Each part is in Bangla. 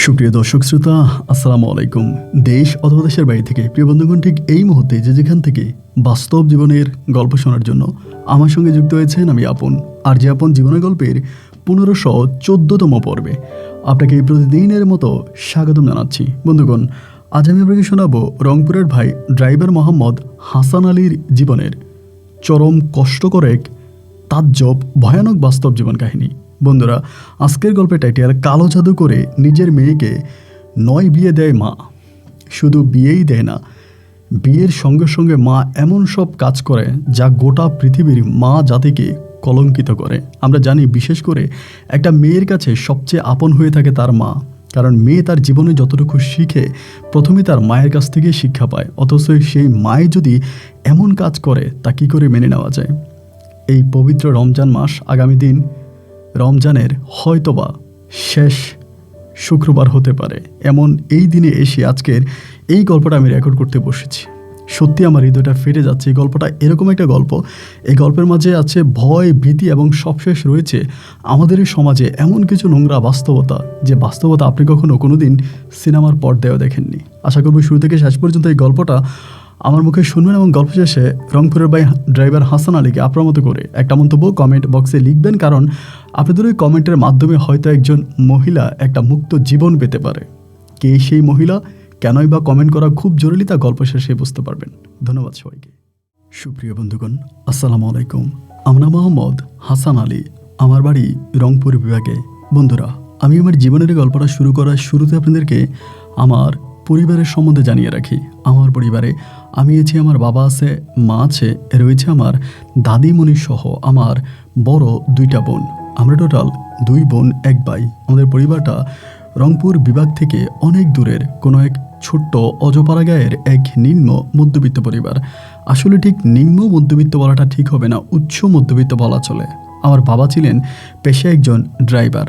সুপ্রিয় দর্শক শ্রোতা, আসসালামু আলাইকুম। দেশ অথবা দেশের বাইরে থেকে প্রিয় বন্ধুগণ, ঠিক এই মুহূর্তে যে যেখান থেকে বাস্তব জীবনের গল্প শোনার জন্য আমার সঙ্গে যুক্ত হয়েছেন, আমি আপন। আর যে আপন জীবনের গল্পের 1514তম পর্বে আপনাকে প্রতিদিনের মতো স্বাগতম জানাচ্ছি। বন্ধুগণ, আজ আমি আপনাকে শোনাবো রংপুরের ভাই ড্রাইভার মোহাম্মদ হাসান আলীর জীবনের চরম কষ্টকর এক তাজ্জব ভয়ানক বাস্তব জীবন কাহিনী। বন্ধুরা, আজকের গল্পের টাইটেল কালো জাদু করে নিজের মেয়েকে 9 বিয়ে দেয় মা। শুধু বিয়েই দেয় না, বিয়ের সঙ্গে সঙ্গে মা এমন সব কাজ করে যা গোটা পৃথিবীর মা জাতিকে কলঙ্কিত করে। আমরা জানি, বিশেষ করে একটা মেয়ের কাছে সবচেয়ে আপন হয়ে থাকে তার মা, কারণ মেয়ে তার জীবনে যতটুকু শিখে প্রথমে তার মায়ের কাছ থেকে শিক্ষা পায়। অথচ সেই মায়ে যদি এমন কাজ করে তা কী করে মেনে নেওয়া যায়? এই পবিত্র রমজান মাস, আগামী দিন রমজানের হয়তোবা শেষ শুক্রবার হতে পারে, এমন এই দিনে এসে আজকের এই গল্পটা আমি রেকর্ড করতে বসেছি। সত্যি আমার হৃদয়টা ফেটে যাচ্ছে। এই গল্পটা এরকম একটা গল্প, এই গল্পের মাঝে আছে ভয়, ভীতি এবং সবশেষ রয়েছে আমাদের এই সমাজে এমন কিছু নোংরা বাস্তবতা, যে বাস্তবতা আপনি কোনো দিন সিনেমার পর্দায়ও দেখেননি। আশা করব শুরু থেকে শেষ পর্যন্ত এই গল্পটা আমার মুখে শুনবেন এবং গল্প শেষে রংপুরের ভাই ড্রাইভার হাসান আলীকে আপনার মতো করে একটা মন্তব্য কমেন্ট বক্সে লিখবেন, কারণ আপনাদের ওই কমেন্টের মাধ্যমে হয়তো একজন মহিলা একটা মুক্ত জীবন পেতে পারে। কে সেই মহিলা, কেনই বা কমেন্ট করা খুব জরুরি, তা গল্প শেষে বুঝতে পারবেন। ধন্যবাদ সবাইকে। সুপ্রিয় বন্ধুগণ, আসসালামু আলাইকুম। আমরা মোহাম্মদ হাসান আলী, আমার বাড়ি রংপুর বিভাগে। বন্ধুরা, আমি আমার জীবনের গল্পটা শুরু করার শুরুতে আপনাদেরকে আমার পরিবারের সম্বন্ধে জানিয়ে রাখি। আমার পরিবারে আমি আছি, আমার বাবা আছে, মা আছে, রয়েছে আমার দাদিমণি সহ আমার বড় 2টা বোন। আমরা টোটাল 2 বোন 1 ভাই। আমাদের পরিবারটা রংপুর বিভাগ থেকে অনেক দূরের কোনো এক ছোট্ট অজপাড়া গায়ের এক নিম্ন মধ্যবিত্ত পরিবার। আসলে ঠিক নিম্ন মধ্যবিত্ত বলাটা ঠিক হবে না, উচ্চ মধ্যবিত্ত বলা চলে। আমার বাবা ছিলেন পেশায় একজন ড্রাইভার।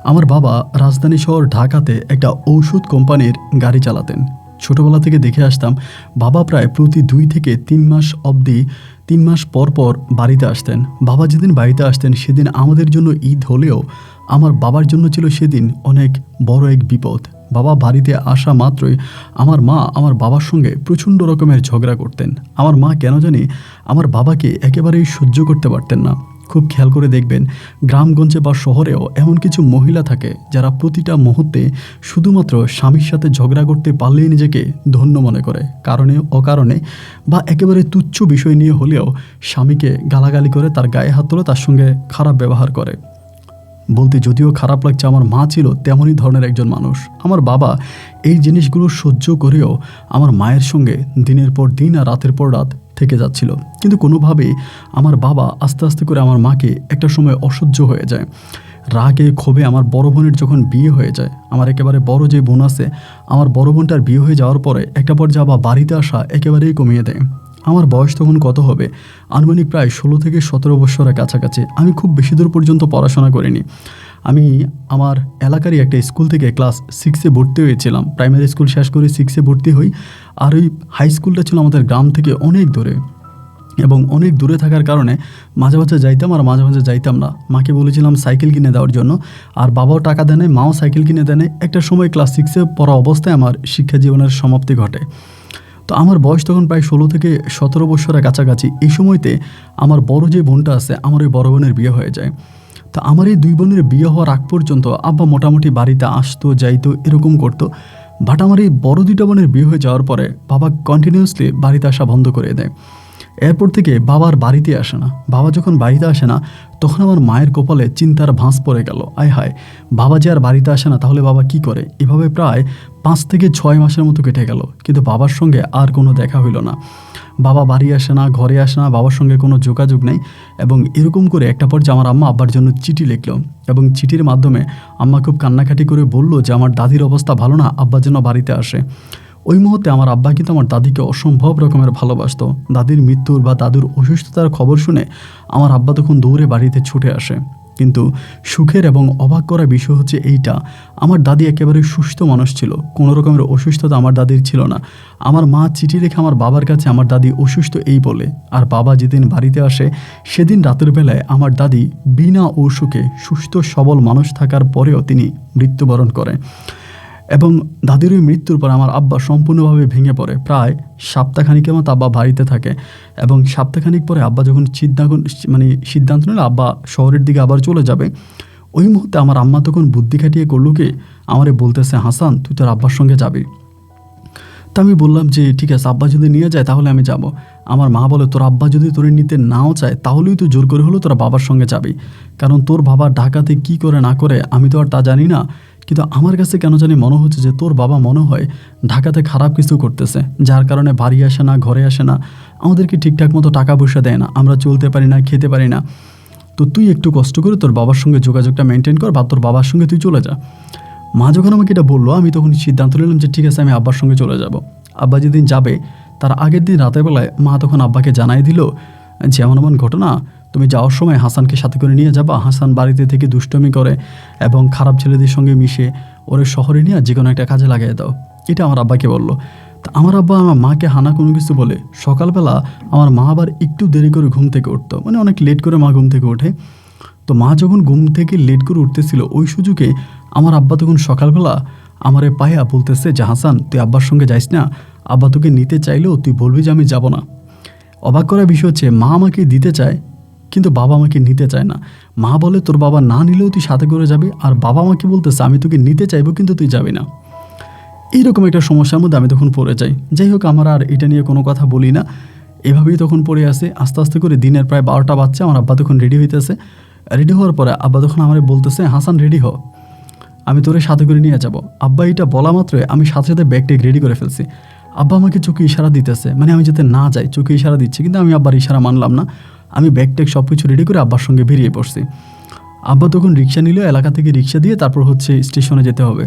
আমার বাবা রাজধানী শহর ঢাকাতে একটা ঔষধ কোম্পানির গাড়ি চালাতেন। ছোটোবেলা থেকে দেখে আসতাম, বাবা প্রায় প্রতি 2 থেকে 3 মাস অবধি 3 মাস পর পর বাড়িতে আসতেন। বাবা যেদিন বাড়িতে আসতেন সেদিন আমাদের জন্য ঈদ হলেও আমার বাবার জন্য ছিল সেদিন অনেক বড় এক বিপদ। বাবা বাড়িতে আসা মাত্রই আমার মা আমার বাবার সঙ্গে প্রচণ্ড রকমের ঝগড়া করতেন। আমার মা কেন জানি আমার বাবাকে একেবারেই সহ্য করতে পারতেন না। খুব খেয়াল করে দেখবেন, গ্রামগঞ্জে বা শহরেও এমন কিছু মহিলা থাকে যারা প্রতিটা মুহূর্তে শুধুমাত্র স্বামীর সাথে ঝগড়া করতে পারলেই নিজেকে ধন্য মনে করে। কারণে অকারণে বা একেবারে তুচ্ছ বিষয় নিয়ে হলেও স্বামীকে গালাগালি করে, তার গায়ে হাত তুলে তার সঙ্গে খারাপ ব্যবহার করে। বলতে যদিও খারাপ লাগছে, আমার মা ছিল তেমনই ধরনের একজন মানুষ। আমার বাবা এই জিনিসগুলো সহ্য করেও আমার মায়ের সঙ্গে দিনের পর দিন আর রাতের পর রাত থেকে যাচ্ছিল। কিন্তু কোনোভাবেই আমার বাবা আস্তে আস্তে করে আমার মাকে একটা সময় অসহ্য হয়ে যায়। রাগে ক্ষোভে আমার বড় বোনের যখন বিয়ে হয়ে যায়, আমার একেবারে বড় যে বোন আছে, আমার বড় বোনটার বিয়ে হয়ে যাওয়ার পরে একটা পর্যায়ে আবার বাড়িতে আসা একেবারেই কমিয়ে দেয়। আমার বয়স তখন কত হবে, আনুমানিক প্রায় 16 থেকে 17 বছরের কাছাকাছি। আমি খুব বেশি দূর পর্যন্ত পড়াশোনা করিনি। আমি আমার এলাকারই একটা স্কুল থেকে ক্লাস 6-এ ভর্তি হয়েছিলাম। প্রাইমারি স্কুল শেষ করে 6-এ ভর্তি হই। আর ওই হাই স্কুলটা ছিল আমাদের গ্রাম থেকে অনেক দূরে, এবং অনেক দূরে থাকার কারণে মাঝে মাঝে যাইতাম আর মাঝে মাঝে যাইতাম না। মাকে বলেছিলাম সাইকেল কিনে দেওয়ার জন্য, আর বাবাও টাকা দেয়, মাও সাইকেল কিনে দেয়। একটা সময় ক্লাস 6-এ পড়া অবস্থায় আমার শিক্ষা জীবনের সমাপ্তি ঘটে। তো আমার বয়স তখন প্রায় 16 থেকে 17 বছরের কাছাকাছি। এই সময়তে আমার বড় যে বোনটা আছে, আমার ওই বড় বোনের বিয়ে হয়ে যায়। তা আমার এই 2 বোনের বিয়ে হওয়ার আগ পর্যন্ত আব্বা মোটামুটি বাড়িতে আসতো যাইতো এরকম করতো। বাট আমার এই বড় 2টা বোনের বিয়ে হয়ে যাওয়ার পরে বাবা কন্টিনিউয়াসলি বাড়িতে আসা বন্ধ করে দেয়। এরপর থেকে বাবার বাড়িতে আসে না। বাবা যখন বাড়িতে আসে না, তখন আমার মায়ের কপালে চিন্তার ভাঁজ পড়ে গেল। আয় হায়, বাবা যে আর বাড়িতে আসে না, তাহলে বাবা কি করে? এভাবে প্রায় 5 থেকে 6 মাসের মতো কেটে গেল, কিন্তু বাবার সঙ্গে আর কোনো দেখা হইল না। বাবা বাড়ি আসে না, ঘরে আসে না, বাবার সঙ্গে কোনো যোগাযোগ নেই। এবং এরকম করে একটা পর্যায়ে আমার আম্মা আব্বার জন্য চিঠি লিখলো, এবং চিঠির মাধ্যমে আম্মা খুব কান্নাকাটি করে বলল যে আমার দাদির অবস্থা ভালো না, আব্বা যেন বাড়িতে আসে। ওই মুহূর্তে আমার আব্বা কিন্তু আমার দাদিকে অসম্ভব রকমের ভালোবাসতো। দাদির মৃত্যুর বা দাদুর অসুস্থতার খবর শুনে আমার আব্বা তখন দৌড়ে বাড়িতে ছুটে আসে। কিন্তু সুখের এবং অবাক করা বিষয় হচ্ছে এইটা, আমার দাদি একেবারে সুস্থ মানুষ ছিল, কোনো রকমের অসুস্থতা আমার দাদির ছিল না। আমার মা চিঠি রেখে আমার বাবার কাছে আমার দাদি অসুস্থ এই বলে, আর বাবা যেদিন বাড়িতে আসে সেদিন রাতের বেলায় আমার দাদি বিনা অসুখে সুস্থ সবল মানুষ থাকার পরেও তিনি মৃত্যুবরণ করেন। এবং দাদির ওই মৃত্যুর পর আমার আব্বা সম্পূর্ণভাবে ভেঙে পড়ে। প্রায় সপ্তাহখানিকের মতো আব্বা বাড়িতে থাকে এবং সপ্তাহখানিক পরে আব্বা যখন সিদ্ধান্ত নিল আব্বা শহরের দিকে আবার চলে যাবে, ওই মুহূর্তে আমার আম্মা তখন বুদ্ধি খাটিয়ে করলো কি, আমারে বলতেছে, হাসান তুই তোর আব্বার সঙ্গে যাবি। তা আমি বললাম যে ঠিক আছে, আব্বা যদি নিয়ে যায় তাহলে আমি যাব। আমার মা বলে, তোর আব্বা যদি তোরে নিতে নাও চায় তাহলেই তুই জোর করে হলো তোর বাবার সঙ্গে যাবি, কারণ তোর বাবা ঢাকাতে কি করে না করে আমি তো আর তা জানি না, কিন্তু আমার কাছে কেন জানি মনে হচ্ছে যে তোর বাবা মনে হয় ঢাকাতে খারাপ কিছু করতেছে, যার কারণে বাড়ি আসে না, ঘরে আসে না, আমাদেরকে ঠিকঠাক মতো টাকা পয়সা দেয় না, আমরা চলতে পারি না, খেতে পারি না। তো তুই একটু কষ্ট করে তোর বাবার সঙ্গে যোগাযোগটা মেনটেন কর বা তোর বাবার সঙ্গে তুই চলে যা। মা যখন আমাকে এটা বললো, আমি তখন সিদ্ধান্ত নিলাম যে ঠিক আছে, আমি আব্বার সঙ্গে চলে যাব। আব্বা যেদিন যাবে তার আগের দিন রাতের বেলায় মা তখন আব্বাকে জানাই দিল যে এমন এমন ঘটনা, তুমি যাওয়ার সময় হাসানকে সাথে করে নিয়ে যাবা, হাসান বাড়িতে থেকে দুষ্টমি করে এবং খারাপ ছেলেদের সঙ্গে মিশে, ওরে শহরে নিয়ে যে কোনো একটা কাজে লাগিয়ে দাও। এটা আমার আব্বাকে বললো। তা আমার আব্বা আমার মাকে হানা কোনো কিছু বলে সকালবেলা আমার মা আবার একটু দেরি করে ঘুম থেকে উঠতো, মানে অনেক লেট করে মা ঘুম থেকে ওঠে। তো মা যখন ঘুম থেকে লেট করে উঠতেছিল ওই সুযোগে আমার আব্বা তখন সকালবেলা আমারে পায়া বলতেছে যে হাসান তুই আব্বার সঙ্গে যাইস না, আব্বা তোকে নিতে চাইলেও তুই বলবি যে আমি যাব না। অবাক করার বিষয় হচ্ছে মা আমাকে দিতে চায় কিন্তু বাবা আমাকে নিতে চায় না। মা বলে তোর বাবা না নিলেও তুই সাথে করে যাবি, আর বাবা আমাকে বলতেছে আমি তোকে নিতে চাইবো কিন্তু তুই যাবি না। এইরকম একটা সমস্যার মধ্যে আমি তখন পড়ে যাই। যাই হোক, আমার আর এটা নিয়ে কোনো কথা বলি না, এভাবেই তখন পড়ে আসে। আস্তে আস্তে করে দিনের প্রায় 12টা বাজছে, আমার আব্বা তখন রেডি হইতেছে। রেডি হওয়ার পরে আব্বা তখন আমার বলতেছে, হাসান রেডি হ, আমি তোরে সাথে করে নিয়ে যাব। আব্বা এটা বলা মাত্রই আমি সাথে সাথে ব্যাগ ট্যাগ রেডি করে ফেলছি। আব্বা আমাকে চোখে ইশারা দিতেছে, মানে আমি যাতে না যাই চোখে ইশারা দিচ্ছে, কিন্তু আমি আব্বার ইশারা মানলাম না। আমি ব্যাগ ট্যাগ সব কিছু রেডি করে আব্বার সঙ্গে বেরিয়ে পড়ছি। আব্বা তখন রিক্সা নিল, এলাকা থেকে রিক্সা দিয়ে তারপর হচ্ছে স্টেশনে যেতে হবে।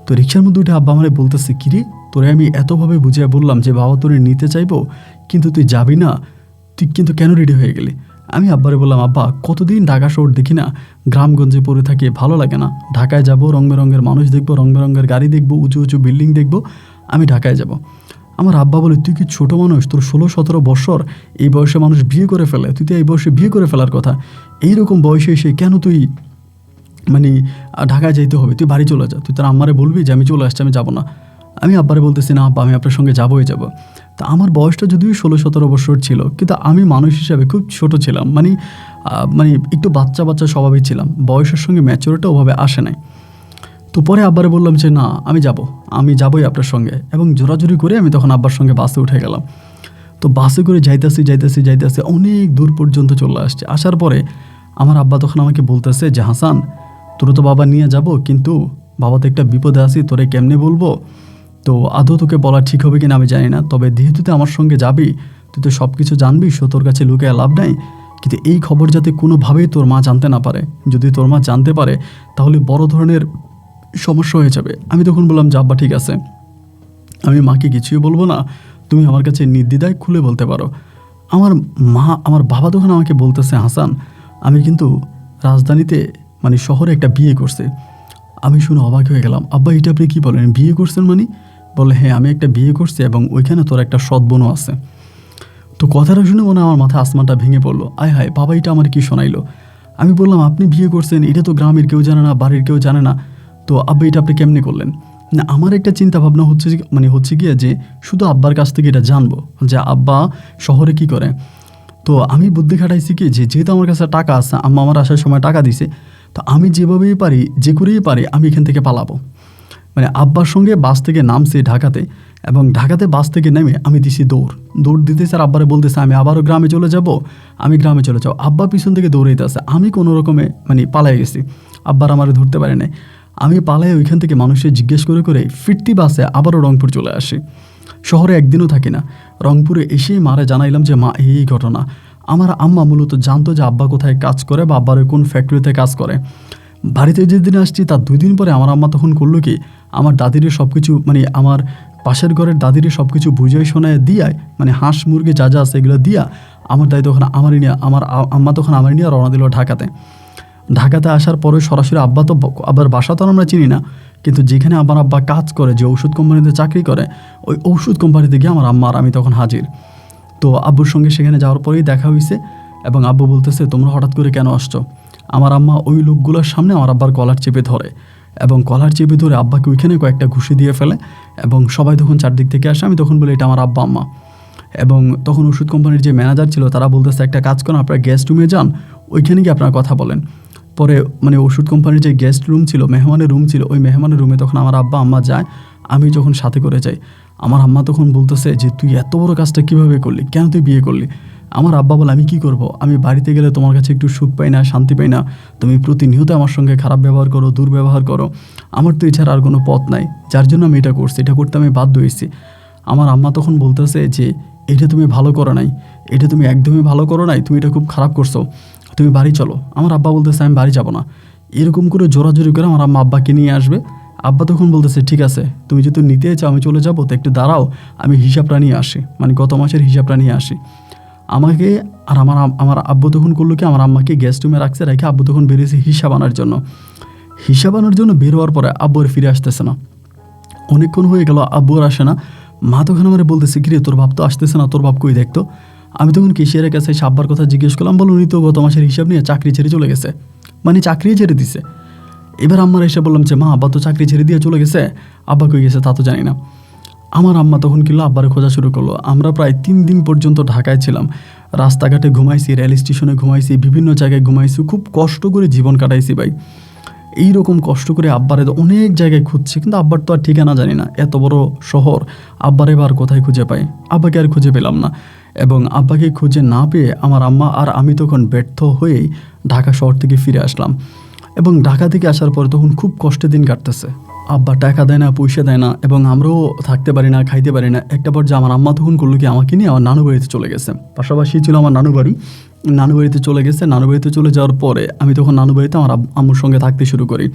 তো রিক্সার মধ্যে উঠে আব্বা আমারে বলতেছে, কিরে তোরে আমি এতভাবে বুঝিয়ে বললাম যে বাবা তোরে নিতে চাইবো কিন্তু তুই যাবি না, তুই কিন্তু কেন রেডি হয়ে গেলি? আমি আব্বারে বললাম, আব্বা কতদিন ঢাকা শহর দেখি না, গ্রামগঞ্জে পড়ে থাকি, ভালো লাগে না, ঢাকায় যাব, রং বেরঙের মানুষ দেখবো, রং বেরঙের গাড়ি দেখবো, উঁচু উঁচু বিল্ডিং দেখবো, আমি ঢাকায় যাব। আমার আব্বা বলে, তুই কি ছোটো মানুষ, তোর 16-17 বছর, এই বয়সে মানুষ বিয়ে করে ফেলে, তুই তো এই বয়সে বিয়ে করে ফেলার কথা, এইরকম বয়সে এসে কেন তুই ঢাকায় যাইতে হবে, তুই বাড়ি চলে যা, তুই তোর আম্মারে বলবি যে আমি চলে আসছি, আমি যাবো না। আমি আব্বারে বলতেছি, না আব্বা আমি আপনার সঙ্গে যাবোই যাব। তা আমার বয়সটা যদিও 16-17 বছর ছিল, কিন্তু আমি মানুষ হিসাবে খুব ছোট ছিলাম, একটু বাচ্চা বাচ্চা স্বভাবই ছিলাম, বয়সের সঙ্গে ম্যাচুরিটি ওভাবে আসে নাই। তো পরে আব্বারে বললাম যে না আমি যাবোই আপনার সঙ্গে, এবং জোরাজুরি করে আমি তখন আব্বার সঙ্গে বাসে উঠে গেলাম। তো বাসে করে যাইতেছি অনেক দূর পর্যন্ত চলে আসছে। আসার পরে আমার আব্বা তখন আমাকে বলতেছে যে হাসান তোর তো বাবা নিয়ে যাব, কিন্তু বাবা তো একটা বিপদে আছি, তোরে কেমনে বলবো, তো আদৌ তোকে বলা ঠিক হবে কিনা আমি জানি না, তবে যেহেতু তুই আমার সঙ্গে যাবি তুই তো সব কিছু জানবি, তোর কাছে লুকিয়ে লাভ নাই, কিন্তু এই খবর যাতে কোনোভাবেই তোর মা জানতে না পারে, যদি তোর মা জানতে পারে তাহলে বড় ধরনের সমস্যা হয়ে যাবে। আমি তখন বললাম যে আব্বা ঠিক আছে, আমি মাকে কিছুই বলবো না, তুমি আমার কাছে নির্দ্বিধায় খুলে বলতে পারো। আমার বাবা তখন আমাকে বলতেছে, হাসান আমি কিন্তু রাজধানীতে শহরে একটা বিয়ে করছে। আমি শুনে অবাক হয়ে গেলাম, আব্বা এটা আপনি কী বলেন, বিয়ে করছেন মানে? বলে হ্যাঁ আমি একটা বিয়ে করছি এবং ওইখানে তোর একটা সৎ বোনও আছে। তো কথাটা শুনে মনে আমার মাথায় আসমানটা ভেঙে পড়লো, আয় হায় বাবা এটা আমার কি শোনাইলো। আমি বললাম আপনি বিয়ে করছেন, এটা তো গ্রামের কেউ জানে না, বাড়ির কেউ জানে না, তো আব্বা এটা আপনি কেমনি করলেন? না আমার একটা চিন্তা ভাবনা হচ্ছে গিয়ে যে শুধু আব্বার কাছ থেকে এটা জানবো যে আব্বা শহরে কি করে। তো আমি বুদ্ধি খাটাইছি কি যে যেহেতু আমার কাছে টাকা আছে, আম্মা আমার আসার সময় টাকা দিছে, তো আমি যেভাবেই পারি যে করেই পারি আমি এখান থেকে পালাবো। আব্বার সঙ্গে বাস থেকে নামছি ঢাকাতে, এবং ঢাকাতে বাস থেকে নেমে আমি দিছি দৌড় দিতে স্যার আব্বারে বলতেছে আমি আবারও গ্রামে চলে যাব, আমি গ্রামে চলে যাবো। আব্বা পিছন থেকে দৌড়াইতে আছে, আমি কোনো রকমে পালাই গেছি, আব্বার আমারে ধরতে পারে নাই। আমি পালাই ওইখান থেকে মানুষের জিজ্ঞেস করে ফিরতি বাসে আবারও রংপুর চলে আসি। শহরে একদিনও থাকি না, রংপুরে এসেই মারে জানাইলাম যে মা এই ঘটনা। আমার আম্মা মূলত জানতো যে আব্বা কোথায় কাজ করে বা আব্বার কোন ফ্যাক্টরিতে কাজ করে। বাড়িতে যেদিন আসছি তার 2 দিন পরে আমার আম্মা তখন করলো কি, আমার দাদিরে সব কিছু আমার পাশের ঘরের দাদিরে সব কিছু বুঝিয়ে শোনায় দিয়ায়, হাঁস মুরগি যা আছে এগুলো দিয়া আমার দাদি তখন আমার আম্মা তখন আমার নিয়ে রওনা দিল ঢাকাতে আসার পরে সরাসরি আব্বার বাসা তো আমরা চিনি না, কিন্তু যেখানে আমার আব্বা কাজ করে, যে ওষুধ কোম্পানিতে চাকরি করে, ওই ওষুধ কোম্পানিতে গিয়ে আমার আম্মা আর আমি তখন হাজির। তো আব্বুর সঙ্গে সেখানে যাওয়ার পরেই দেখা হয়েছে, এবং আব্বু বলতেছে তোমরা হঠাৎ করে কেন আসছো? আমার আম্মা ওই লোকগুলোর সামনে আমার আব্বার কলার চেপে ধরে এবং কলার চেপে ধরে আব্বাকে ওইখানে কয়েকটা ঘুষি দিয়ে ফেলে এবং সবাই তখন চারদিক থেকে আসে। আমি তখন বলি এটা আমার আব্বা আম্মা। এবং তখন ওষুধ কোম্পানির যে ম্যানেজার ছিল তারা বলতেছে একটা কাজ করেন, আপনারা গেস্ট রুমে যান, ওইখানে গিয়ে আপনারা কথা বলেন। পরে মানে ওষুধ কোম্পানির যে গেস্ট রুম ছিল, মেহমানের রুম ছিল, ওই মেহমানের রুমে তখন আমার আব্বা আম্মা যায়, আমি যখন সাথে করে যাই। আমার আম্মা তখন বলতেছে যে তুই এত বড় কাজটা কীভাবে করলি, কেন তুই বিয়ে করলি? আমার আব্বা বলে আমি কি করব, আমি বাড়িতে গেলে তোমার কাছে একটু সুখ পাই না, শান্তি পাই না, তুমি প্রতিনিয়ত আমার সঙ্গে খারাপ ব্যবহার করো, দুর্ব্যবহার করো, আমার তো এছাড়া আর কোনো পথ নাই, যার জন্য আমি এটা করছি, এটা করতে আমি বাধ্য হয়েছি। আমার আম্মা তখন বলতেছে যে এটা তুমি ভালো করো নাই, এটা তুমি একদমই ভালো করো নাই, তুমি এটা খুব খারাপ করছো, তুমি বাড়ি চলো। আমার আব্বা বলতেছে আমি বাড়ি যাবো না। এরকম করে জোরাজোরি করে আমার আম্মা আব্বাকে নিয়ে আসবে। আব্বা তখন বলতেছে ঠিক আছে, তুমি যেহেতু নিতে চাও আমি চলে যাবো, তো একটু দাঁড়াও, আমি হিসাবটা নিয়ে আসি, মানে গত মাসের হিসাবটা নিয়ে আসি। আমাকে আর আমার আব্বু তখন করলো কি, আমার আম্মাকে গেস্ট রুমে রাখছে, রেখে আব্বু তখন বেরিয়েছে হিসাব আনার জন্য। হিসাব আনার জন্য বের হওয়ার পরে আব্বু আর ফিরে আসতেছে না। অনেকক্ষণ হয়ে গেল, আব্বু আর আসে না। মা তখন আমার বলতেছে কিরে তোর বাপ তো আসতেছে না, তোর বাপ কই দেখতো। আমি তখন কেশিয়ারের কাছে এসে আব্বার কথা জিজ্ঞেস করলাম, বলো উনি তো গত মাসের হিসাব নিয়ে চাকরি ছেড়ে চলে গেছে, মানে চাকরি ছেড়ে দিছে। এবার আম্মার এসে বললাম যে মা আব্বা তো চাকরি ছেড়ে দিয়ে চলে গেছে, আব্বা কই গেছে তা তো জানি না। আমার আম্মা তখন কিলো আব্বারে খোঁজা শুরু করলো। আমরা প্রায় 3 দিন পর্যন্ত ঢাকায় ছিলাম, রাস্তাঘাটে ঘুমাইছি, রেল স্টেশনে ঘুমাইছি, বিভিন্ন জায়গায় ঘুমাইছি, খুব কষ্ট করে জীবন কাটাইছি ভাই। এইরকম কষ্ট করে আব্বারে তো অনেক জায়গায় খুঁজছি, কিন্তু আব্বার তো আর ঠিকানা জানি না, এত বড় শহর, আব্বারে এবার কোথায় খুঁজে পাই? আব্বাকে আর খুঁজে পেলাম না। এবং আব্বাকে খুঁজে না পেয়ে আমার আম্মা আর আমি তখন ব্যর্থ হয়েই ঢাকা শহর থেকে ফিরে আসলাম। এবং ঢাকা থেকে আসার পরে তখন খুব কষ্টের দিন কাটতেছে। আব্বা টাকা দেয় না, পয়সা দেয় না, এবং আমরাও থাকতে পারি না, খাইতে পারি না। একটা পর্যায়ে আমার আম্মা তখন করলো কি, আমাকে নিয়ে আমার নানু বাড়িতে চলে গেছে। পাশাপাশি ছিল আমার নানু বাড়ি, নানু বাড়িতে চলে গেছে। নানু বাড়িতে চলে যাওয়ার পরে আমি তখন নানু বাড়িতে আমার আম্মুর সঙ্গে থাকতে শুরু করি।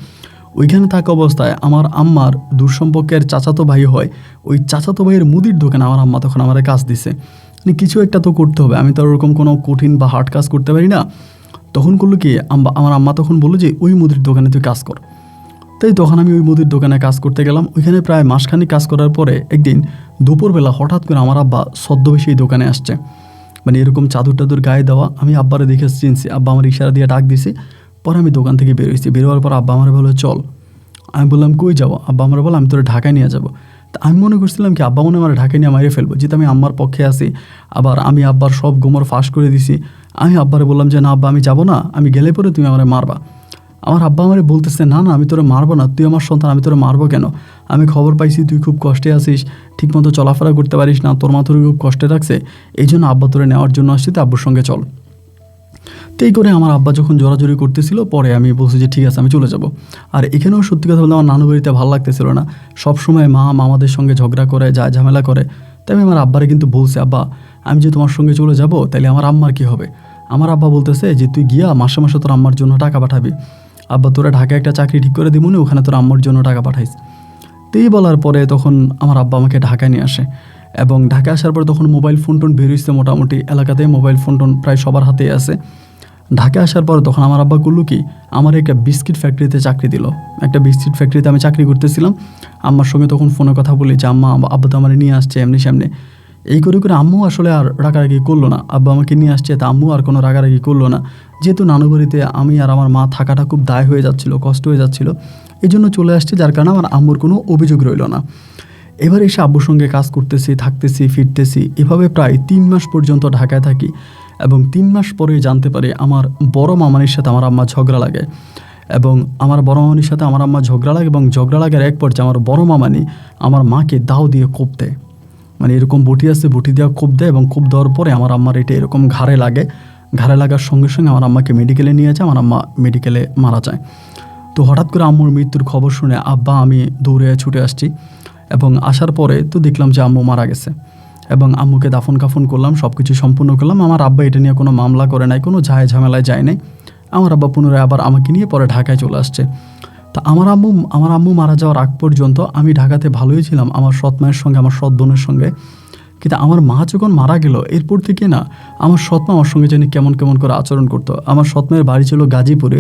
ওইখানে থাকা অবস্থায় আমার আম্মার দূরসম্পর্কের চাচাতো ভাই হয়, ওই চাচাতো ভাইয়ের মুদির দোকানে আমার আম্মা তখন আমার কাজ দিছে। মানে কিছু একটা তো করতে হবে, আমি তো ওরকম কোনো কঠিন বা হার্ড কাজ করতে পারি না। তখন করলো কি, আমার আম্মা তখন বললো যে ওই মুদির দোকানে তুই কাজ কর। তাই তখন আমি ওই মুদির দোকানে কাজ করতে গেলাম। ওইখানে প্রায় মাসখানেক কাজ করার পরে একদিন দুপুরবেলা হঠাৎ করে আমার আব্বা ছদ্মবেশে এই দোকানে আসছে, মানে এরকম চাদর টাদর গায়ে দেওয়া। আমি আব্বারে দেখে চিনছি, আব্বা আমার ইশারা দিয়ে ডাক দিছে। পরে আমি দোকান থেকে বেরোইছি, বেরোয়ার পর আব্বা আমার বলে চল। আমি বললাম কই যাবো? আব্বা আমার বলে আমি তোরা ঢাকায় নিয়ে যাবো। তা আমি মনে করছিলাম কি আব্বা মনে আমার ঢাকায় নিয়ে মারিয়ে ফেলবো, যেহেতু আমি আম্মার পক্ষে আছি, আবার আমি আব্বার সব গোমর ফাঁস করে দিছি। আমি আব্বারে বললাম যে না আব্বা আমি যাবো না, আমি গেলে পরে তুমি আমার মারবা। আমার আব্বা আমারে বলতেছে না না আমি তোরা মারবো না, তুই আমার সন্তান, আমি তোরা মারবো কেন? আমি খবর পাইছি তুই খুব কষ্টে আছিস, ঠিকমতো চলাফেরা করতে পারিস না, তোর মা তোর খুব কষ্টে রাখছে, এই জন্য আব্বা তোরে নেওয়ার জন্য আসছি, তো আব্বুর সঙ্গে চল। তো এই করে আমার আব্বা যখন জোরাজোরি করতেছিল, পরে আমি বলছি যে ঠিক আছে আমি চলে যাব। আর এখানেও সত্যি কথা বলতে আমার নানু বাড়িতে ভালো লাগতেছিল না, সবসময় মা মামাদের সঙ্গে ঝগড়া করে, যা ঝামেলা করে। তাই আমি আমার আব্বারে কিন্তু বলছি, আব্বা আমি যে তোমার সঙ্গে চলে যাব তাহলে আমার আম্মার কী হবে? আমার আব্বা বলতেছে যে তুই গিয়া মাসে মাসে তোর আম্মার জন্য টাকা পাঠাবি, আব্বা তোরা ঢাকায় একটা চাকরি ঠিক করে দিবনি, ওখানে তোর আম্মার জন্য টাকা পাঠাইস। তো এই বলার পরে তখন আমার আব্বা আমাকে ঢাকায় নিয়ে আসে। এবং ঢাকায় আসার পরে তখন মোবাইল ফোন টোন বেরিয়েছে, মোটামুটি এলাকাতে মোবাইল ফোন টোন প্রায় সবার হাতেই আছে। ঢাকায় আসার পরে তখন আমার আব্বা করলো কি, আমার একটা বিস্কিট ফ্যাক্টরিতে চাকরি দিল। একটা বিস্কিট ফ্যাক্টরিতে আমি চাকরি করতেছিলাম। আম্মার সঙ্গে তখন ফোনে কথা বলি যে আম্মা আব্বা তো আমার নিয়ে আসছে এমনি সামনে। এই করে করে আম্মু আসলে আর রাগারাগি করলো না, আব্বা আমাকে নিয়ে আসছে, তা আম্মু আর কোনো রাগারাগি করলো না। যেহেতু নানু বাড়িতে আমি আর আমার মা থাকাটা খুব দায় হয়ে যাচ্ছিল, কষ্ট হয়ে যাচ্ছিল, এই জন্য চলে আসছে, যার কারণে আমার আম্মুর কোনো অভিযোগ রইল না। এবার এসে আব্বুর সঙ্গে কাজ করতেছি, থাকতেছি, ফিরতেছি, এভাবে প্রায় 3 মাস পর্যন্ত ঢাকায় থাকি। এবং 3 মাস পরে জানতে পারি আমার বড় মামানির সাথে আমার আম্মা ঝগড়া লাগে। এবং আমার বড় মামানির সাথে আমার আম্মা ঝগড়া লাগে, এবং ঝগড়া লাগার এক পর্যায়ে আমার বড় মামানি আমার মাকে দাও দিয়ে কোপ দেয়। মানে এরকম বটি আছে, বটি দেওয়া কোপ দেয়, এবং কোপ দেওয়ার পরে আমার আম্মার এটা এরকম ঘাড়ে লাগে। ঘাড়ে লাগার সঙ্গে সঙ্গে আমার আম্মাকে মেডিকেলে নিয়ে যায়, আমার আম্মা মেডিকেলে মারা যায়। তো হঠাৎ করে আম্মুর মৃত্যুর খবর শুনে আব্বা আমি দৌড়ে ছুটে আসছি, এবং আসার পরে তো দেখলাম যে আম্মু মারা গেছে। এবং আম্মুকে দাফন কাফন করলাম, সব কিছু সম্পূর্ণ করলাম। আমার আব্বা এটা নিয়ে কোনো মামলা করে নাই, কোনো ঝামেলায় যায় নাই। আমার আব্বা পুনরায় আবার আমাকে নিয়ে পরে ঢাকায় চলে আসছে। তা আমার আম্মু মারা যাওয়ার আগ পর্যন্ত আমি ঢাকাতে ভালোই ছিলাম আমার সৎ মায়ের সঙ্গে, আমার সৎ বোনের সঙ্গে। কিন্তু আমার মা যখন মারা গেল, এরপর থেকে না আমার সৎ মা আমার সঙ্গে জানি কেমন কেমন করে আচরণ করতো। আমার সৎ মায়ের বাড়ি ছিল গাজীপুরে,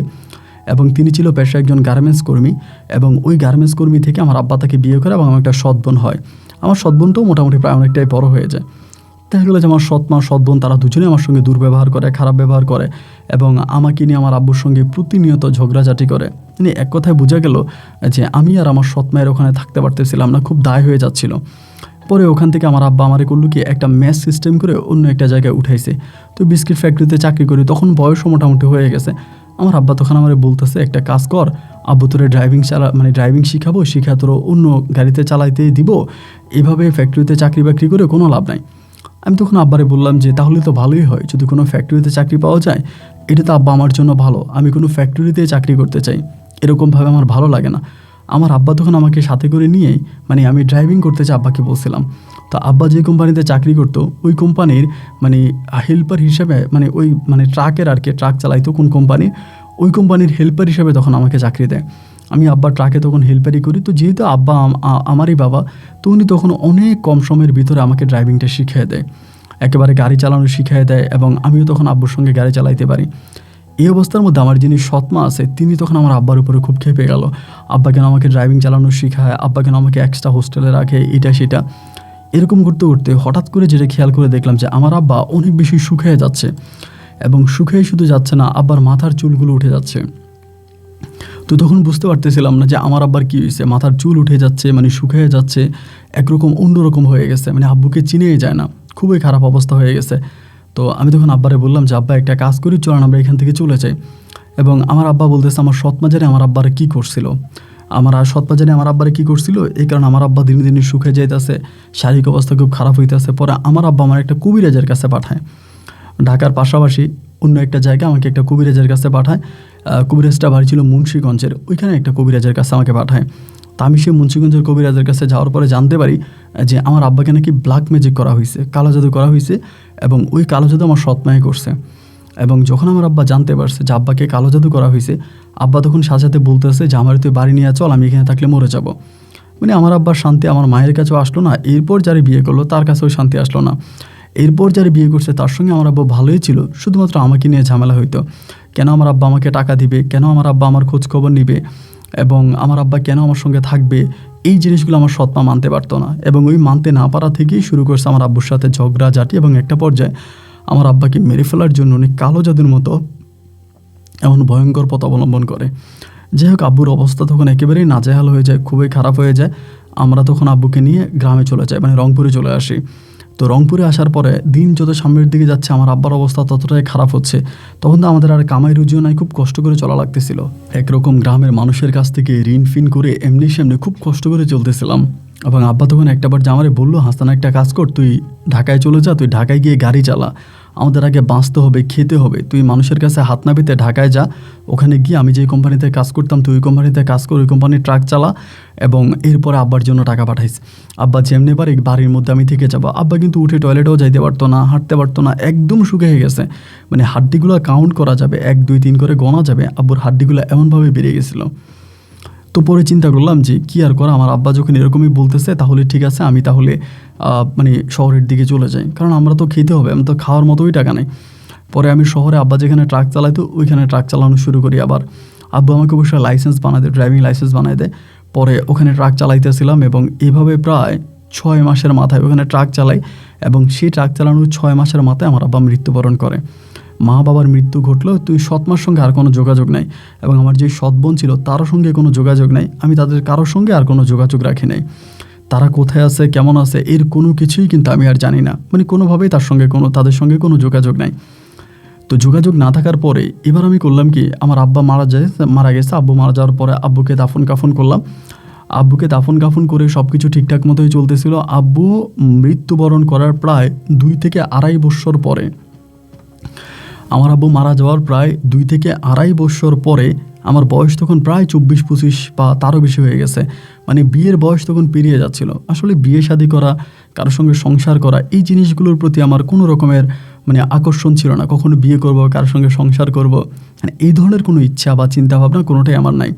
এবং তিনি ছিল পেশায় একজন গার্মেন্টস কর্মী। এবং ওই গার্মেন্টস কর্মী থেকে আমার আব্বা তাকে বিয়ে করে, এবং আমার একটা সৎ বোন হয়। আমার সৎ বোনটাও মোটামুটি প্রায় অনেকটাই বড় হয়ে যায়। দেখা গেলো যে আমার সৎ মা সৎ বোন তারা দুজনে আমার সঙ্গে দুর্ব্যবহার করে, খারাপ ব্যবহার করে, এবং আমাকে নিয়ে আমার আব্বুর সঙ্গে প্রতিনিয়ত ঝগড়াঝাটি করে। মানে এক কথায় বোঝা গেল যে আমি আর আমার সৎ মায়ের ওখানে থাকতে পারতেছিলাম না, খুব দায় হয়ে যাচ্ছিল। পরে ওখান থেকে আমার আব্বা আমারে করলো কি একটা মেস সিস্টেম করে অন্য একটা জায়গায় উঠাইছে। তো বিস্কিট ফ্যাক্টরিতে চাকরি করি, তখন বয়সও মোটামুটি হয়ে গেছে। আমার আব্বা তখন আমারে বলতেছে একটা কাজ কর আব্বু, তোরে ড্রাইভিং শিখাবো, শিখা তোর অন্য গাড়িতে চালাইতে দিব, এভাবে ফ্যাক্টরিতে চাকরি বাকরি করে কোনো লাভ নাই। আমি তখন আব্বারে বললাম যে তাহলে তো ভালোই হয়, যদি কোনো ফ্যাক্টরিতে চাকরি পাওয়া যায় এটা তো আব্বা আমার জন্য ভালো, আমি কোনো ফ্যাক্টরিতে চাকরি করতে চাই, এরকমভাবে আমার ভালো লাগে না। আমার আব্বা তখন আমাকে সাথে করে নিয়েই আমি ড্রাইভিং করতে চাই আব্বাকে বলছিলাম। তো আব্বা যে কোম্পানিতে চাকরি করতো ওই কোম্পানির হেল্পার হিসেবে ট্রাকের আর কি, ট্রাক চালাইতো কোন কোম্পানির, ওই কোম্পানির হেল্পার হিসেবে তখন আমাকে চাকরি দেয়। আমি আব্বার ট্রাকে তখন হেল্পারই করি। তো যেহেতু আব্বা আমারই বাবা, তো উনি তখন অনেক কম সময়ের ভিতরে আমাকে ড্রাইভিংটা শিখিয়ে দেয়, একেবারে গাড়ি চালানো শিখিয়ে দেয়, এবং আমিও তখন আব্বুর সঙ্গে গাড়ি চালাইতে পারি। এই অবস্থার মধ্যে আমার যিনি সৎমা আছে তিনি তখন আমার আব্বার উপরে খুব খেপে গেল। আব্বা কেন আমাকে ড্রাইভিং চালানো শেখায়, আব্বা কেন আমাকে এক্সট্রা হোস্টেলে রাখে, এটা সেটা এরকম করতে করতে হঠাৎ করে যেটা খেয়াল করে দেখলাম যে আমার আব্বা অনেক বেশি শুকিয়ে যাচ্ছে, এবং শুকিয়ে শুধু যাচ্ছে না, আব্বার মাথার চুলগুলো উঠে যাচ্ছে। তো তখন বুঝতে পারতেছিলাম না যে আমার আব্বার কী হয়েছে, মাথার চুল উঠে যাচ্ছে, শুকিয়ে যাচ্ছে, একরকম অন্যরকম হয়ে গেছে, আব্বুকে চিনেই যায় না, খুবই খারাপ অবস্থা হয়ে গেছে। তো আমি তখন আব্বারে বললাম যে আব্বা একটা কাজ করি, চলেন আমরা এখান থেকে চলে যাই। এবং আমার আব্বা বলতেছে আমার সৎমা জানে আমার আব্বারে কী করছিল, আমার আব্বারে কী করছিল, এই কারণে আমার আব্বা দিনে দিনে শুকিয়ে যাইতেছে, শারীরিক অবস্থা খুব খারাপ হইতেছে। পরে আমার আব্বা আমার একটা কবিরাজের কাছে পাঠায়, ঢাকার পাশাপাশি অন্য একটা জায়গায় আমাকে একটা কবিরাজের কাছে পাঠায়। কবিরাজটা বাড়ি ছিল মুন্সিগঞ্জের, ওইখানে একটা কবিরাজের কাছে আমাকে পাঠায়। তা আমি সেই মুন্সিগঞ্জের কবিরাজের কাছে যাওয়ার পরে জানতে পারি যে আমার আব্বাকে নাকি ব্ল্যাক ম্যাজিক করা হয়েছে, কালো জাদু করা হয়েছে, এবং ওই কালো জাদু আমার সৎমাই করছে। এবং যখন আমার আব্বা জানতে পারছে যে আব্বাকে কালো জাদু করা হয়েছে, আব্বা তখন সাথে বলতেছে যে আমার তুই বাড়ি নিয়ে চল, আমি এখানে থাকলে মরে যাব। আমার আব্বার শান্তি আমার মায়ের কাছেও আসলো না, এরপর যারা বিয়ে করলো তার কাছেও শান্তি আসলো না। এরপর যারা বিয়ে করছে তার সঙ্গে আমার আব্বা ভালোই ছিল, শুধুমাত্র আমাকে নিয়ে ঝামেলা হইতো। কেন আমার আব্বা আমাকে টাকা দিবে, কেন আমার আব্বা আমার খোঁজ খবর নিবে, এবং আমার আব্বা কেন আমার সঙ্গে থাকবে, এই জিনিসগুলো আমার সৎমা মানতে পারতো না। এবং ওই মানতে না পারা থেকেই শুরু করছে আমার আব্বুর সাথে ঝগড়াঝাটি, এবং একটা পর্যায়ে আমার আব্বাকে মেরে ফেলার জন্য উনি কালো জাদুর মতো এমন ভয়ঙ্কর পথ অবলম্বন করে। যাই হোক, আব্বুর অবস্থা তখন একেবারেই নাজেহাল হয়ে যায়, খুবই খারাপ হয়ে যায়। আমরা তখন আব্বুকে নিয়ে গ্রামে চলে যাই, রংপুরে চলে আসি। তো রংপুরে আসার পরে দিন যত সামনের দিকে যাচ্ছে আমার আব্বার অবস্থা ততটাই খারাপ হচ্ছে। তখন তো আমাদের আর কামাই রুজিও নাই, খুব কষ্ট করে চলা লাগতেছিল। একরকম গ্রামের মানুষের কাছ থেকে ঋণ ফিন করে এমনি সামনে খুব কষ্ট করে চলতেছিলাম। এবং আব্বা তখন একটাবার যে আমারে বললো, হাসান একটা কাজ কর, তুই ঢাকায় চলে যা, তুই ঢাকায় গিয়ে গাড়ি চালা, আমাদের আগে বাঁচতে হবে, খেতে হবে, তুই মানুষের কাছে হাত না পেতে ঢাকায় যা, ওখানে গিয়ে আমি যেই কোম্পানিতে কাজ করতাম তুই ওই কোম্পানিতে কাজ কর, ওই কোম্পানির ট্রাক চালা। এবং এরপরে আব্বার জন্য টাকা পাঠাইছে। আব্বা যেমনি পারে বাড়ির মধ্যে আমি থেকে যাবো। আব্বা কিন্তু উঠে টয়লেটেও যাইতে পারতো না, হাঁটতে পারতো না, একদম শুকিয়ে গেছে, হাড্ডিগুলো কাউন্ট করা যাবে, 1 2 3 করে গোনা যাবে, আব্বুর হাড্ডিগুলো এমনভাবে বেড়ে গেছিলো। তো পরে চিন্তা করলাম যে কী আর করা, আমার আব্বা যখন এরকমই বলতেছে তাহলে ঠিক আছে, আমি তাহলে শহরের দিকে চলে যাই, কারণ আমরা তো খেতে হবে, আমি তো খাওয়ার মতোই টাকা নেই। পরে আমি শহরে আব্বা যেখানে ট্রাক চালাইতো ওইখানে ট্রাক চালানো শুরু করি। আবার আব্বা আমাকে অবশ্যই লাইসেন্স বানায় দেয়, ড্রাইভিং লাইসেন্স বানায় দেয়। পরে ওখানে ট্রাক চালাইতেছিলাম, এবং এভাবে প্রায় 6 মাসের মাথায় ওখানে ট্রাক চালাই, এবং সেই ট্রাক চালানোর 6 মাসের মাথায় আমার আব্বা মৃত্যুবরণ করে। মা বাবার মৃত্যু ঘটলো, তুই সৎমার সঙ্গে আর কোনো যোগাযোগ নাই, এবং আমার যে সৎ বোন ছিল তারও সঙ্গে কোনো যোগাযোগ নাই, আমি তাদের কারোর সঙ্গে আর কোনো যোগাযোগ রাখি নাই। তারা কোথায় আছে, কেমন আছে, এর কোনো কিছুই কিন্তু আমি আর জানি না, কোনোভাবেই তাদের সঙ্গে কোনো যোগাযোগ নাই। তো যোগাযোগ না থাকার পরে এবার আমি করলাম কি, আমার আব্বা মারা গেছে, আব্বু মারা যাওয়ার পরে আব্বুকে দাফন কাফন করলাম। আব্বুকে দাফন কাফন করে সব কিছু ঠিকঠাক মতোই চলতেছিল। আব্বু মৃত্যুবরণ করার প্রায় 2 থেকে 2.5 বছর পরে, আমার আব্বু মারা যাওয়ার প্রায় 2 থেকে 2.5 বছর পরে আমার বয়স তখন প্রায় 24-25 বা তারও বেশি হয়ে গেছে। বিয়ের বয়স তখন পেরিয়ে যাচ্ছিল। আসলে বিয়ে শাদী করা, কারোর সঙ্গে সংসার করা, এই জিনিসগুলোর প্রতি আমার কোনো রকমের আকর্ষণ ছিল না। কখনো বিয়ে করব, কারোর সঙ্গে সংসার করব, এই ধরনের কোনো ইচ্ছা বা চিন্তাভাবনা কোনোটাই আমার নাই।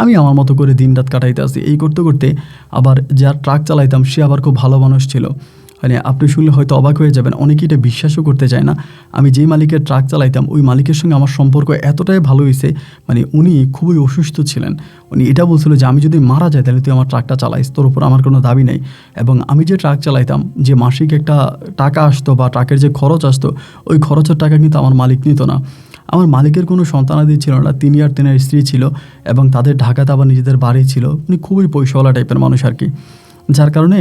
আমি আমার মতো করে দিন রাত কাটাইতে আসি। এই করতে করতে আবার যার ট্রাক চালাইতাম সে আবার খুব ভালো মানুষ ছিল। আপনি শুনলে হয়তো অবাক হয়ে যাবেন, অনেকেই এটা বিশ্বাসও করতে চায় না। আমি যেই মালিকের ট্রাক চালাইতাম ওই মালিকের সঙ্গে আমার সম্পর্ক এতটাই ভালো হয়েছে, উনি খুবই অসুস্থ ছিলেন। উনি এটা বলছিল যে আমি যদি মারা যাই তাহলে তুই আমার ট্রাকটা চালাইস, তোর উপর আমার কোনো দাবি নেই। এবং আমি যে ট্রাক চালাইতাম, যে মাসিক একটা টাকা আসতো বা ট্রাকের যে খরচ আসতো, ওই খরচের টাকা কিন্তু আমার মালিক নিত না। আমার মালিকের কোনো সন্তানাদি ছিল না, তিনি আর তেনার স্ত্রী ছিল এবং তাদের ঢাকাতে আবার নিজেদের বাড়ি ছিল। উনি খুবই পয়সাওয়ালা টাইপের মানুষ আর কি, যার কারণে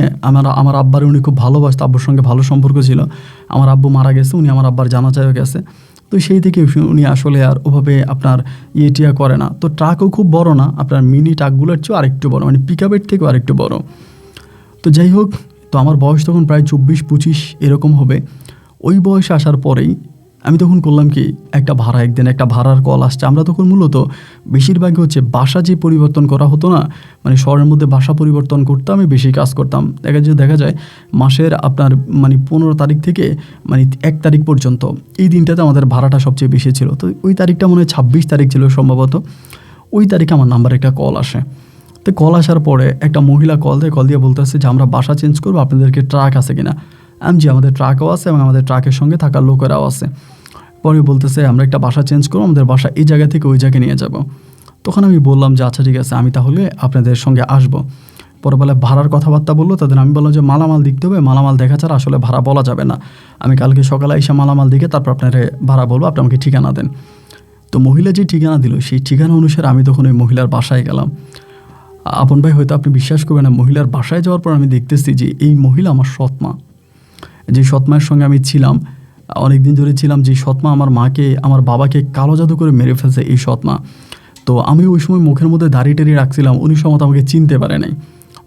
আমার আব্বারে উনি খুব ভালোবাসত, আব্বুর সঙ্গে ভালো সম্পর্ক ছিল। আমার আব্বু মারা গেছে, উনি আমার আব্বার জানাজায় গেছে, তো সেই থেকে উনি আসলে আর ওভাবে আপনার টিয়া করে না। তো ট্রাকও খুব বড় না, আপনার মিনি ট্রাকগুলোর চেয়েও আরেকটু বড়, মানে পিক আপের থেকেও আরেকটু বড়। তো যাই হোক, তো আমার বয়স তখন প্রায় 24-25 এরকম হবে। ওই বয়সে আসার পরেই আমি তখন করলাম কি, একদিন একটা ভাড়ার কল আসছে। আমরা তখন মূলত বেশিরভাগই হচ্ছে বাসা যে পরিবর্তন করা হতো না, মানে শহরের মধ্যে বাসা পরিবর্তন করতে আমি বেশি কাজ করতাম। দেখা যায় মাসের আপনার মানে 15 তারিখ থেকে মানে 1 তারিখ পর্যন্ত এই দিনটাতে আমাদের ভাড়াটা সবচেয়ে বেশি ছিল। তো ওই তারিখটা মনে হয় 26 তারিখ ছিল সম্ভবত। ওই তারিখে আমার নাম্বারে একটা কল আসে। তো কল আসার পরে একটা মহিলা কল দিয়ে বলতেছে যে আমরা বাসা চেঞ্জ করবো, আপনাদেরকে ট্রাক আছে কিনা। আমি জি আমাদের ট্রাকও আছে এবং আমাদের ট্রাকের সঙ্গে থাকা লোকেরাও আছে। পরে বলতেছে আমরা একটা বাসা চেঞ্জ করবো, আমাদের বাসা এই জায়গা থেকে ওই জায়গায় নিয়ে যাব। তখন আমি বললাম যে আচ্ছা ঠিক আছে, আমি তাহলে আপনাদের সঙ্গে আসবো। পরে বলে ভাড়ার কথাবার্তা বললো তাদের। আমি বললাম যে মালামাল দেখতে হবে, মালামাল দেখা ছাড়া আসলে ভাড়া বলা যাবে না। আমি কালকে সকালে এসে মালামাল দেখে তারপর আপনার ভাড়া বলবো, আপনি আমাকে ঠিকানা দেন। তো মহিলা যে ঠিকানা দিল সেই ঠিকানা অনুসারে আমি তখন ওই মহিলার বাসায় গেলাম। আপন ভাই হয়তো আপনি বিশ্বাস করবেন না, মহিলার বাসায় যাওয়ার পর আমি দেখতেছি যে এই মহিলা আমার সৎমা। যে সৎমায়ের সঙ্গে আমি ছিলাম অনেক দিন ধরে ছিলাম, যে সৎমা আমার মাকে আমার বাবাকে কালো জাদু করে মেরে ফেলছে এই সৎমা। তো আমি ওই সময় মুখের মধ্যে দাড়ি টাড়ি রাখছিলাম, উনি সময় আমাকে চিনতে পারে নাই,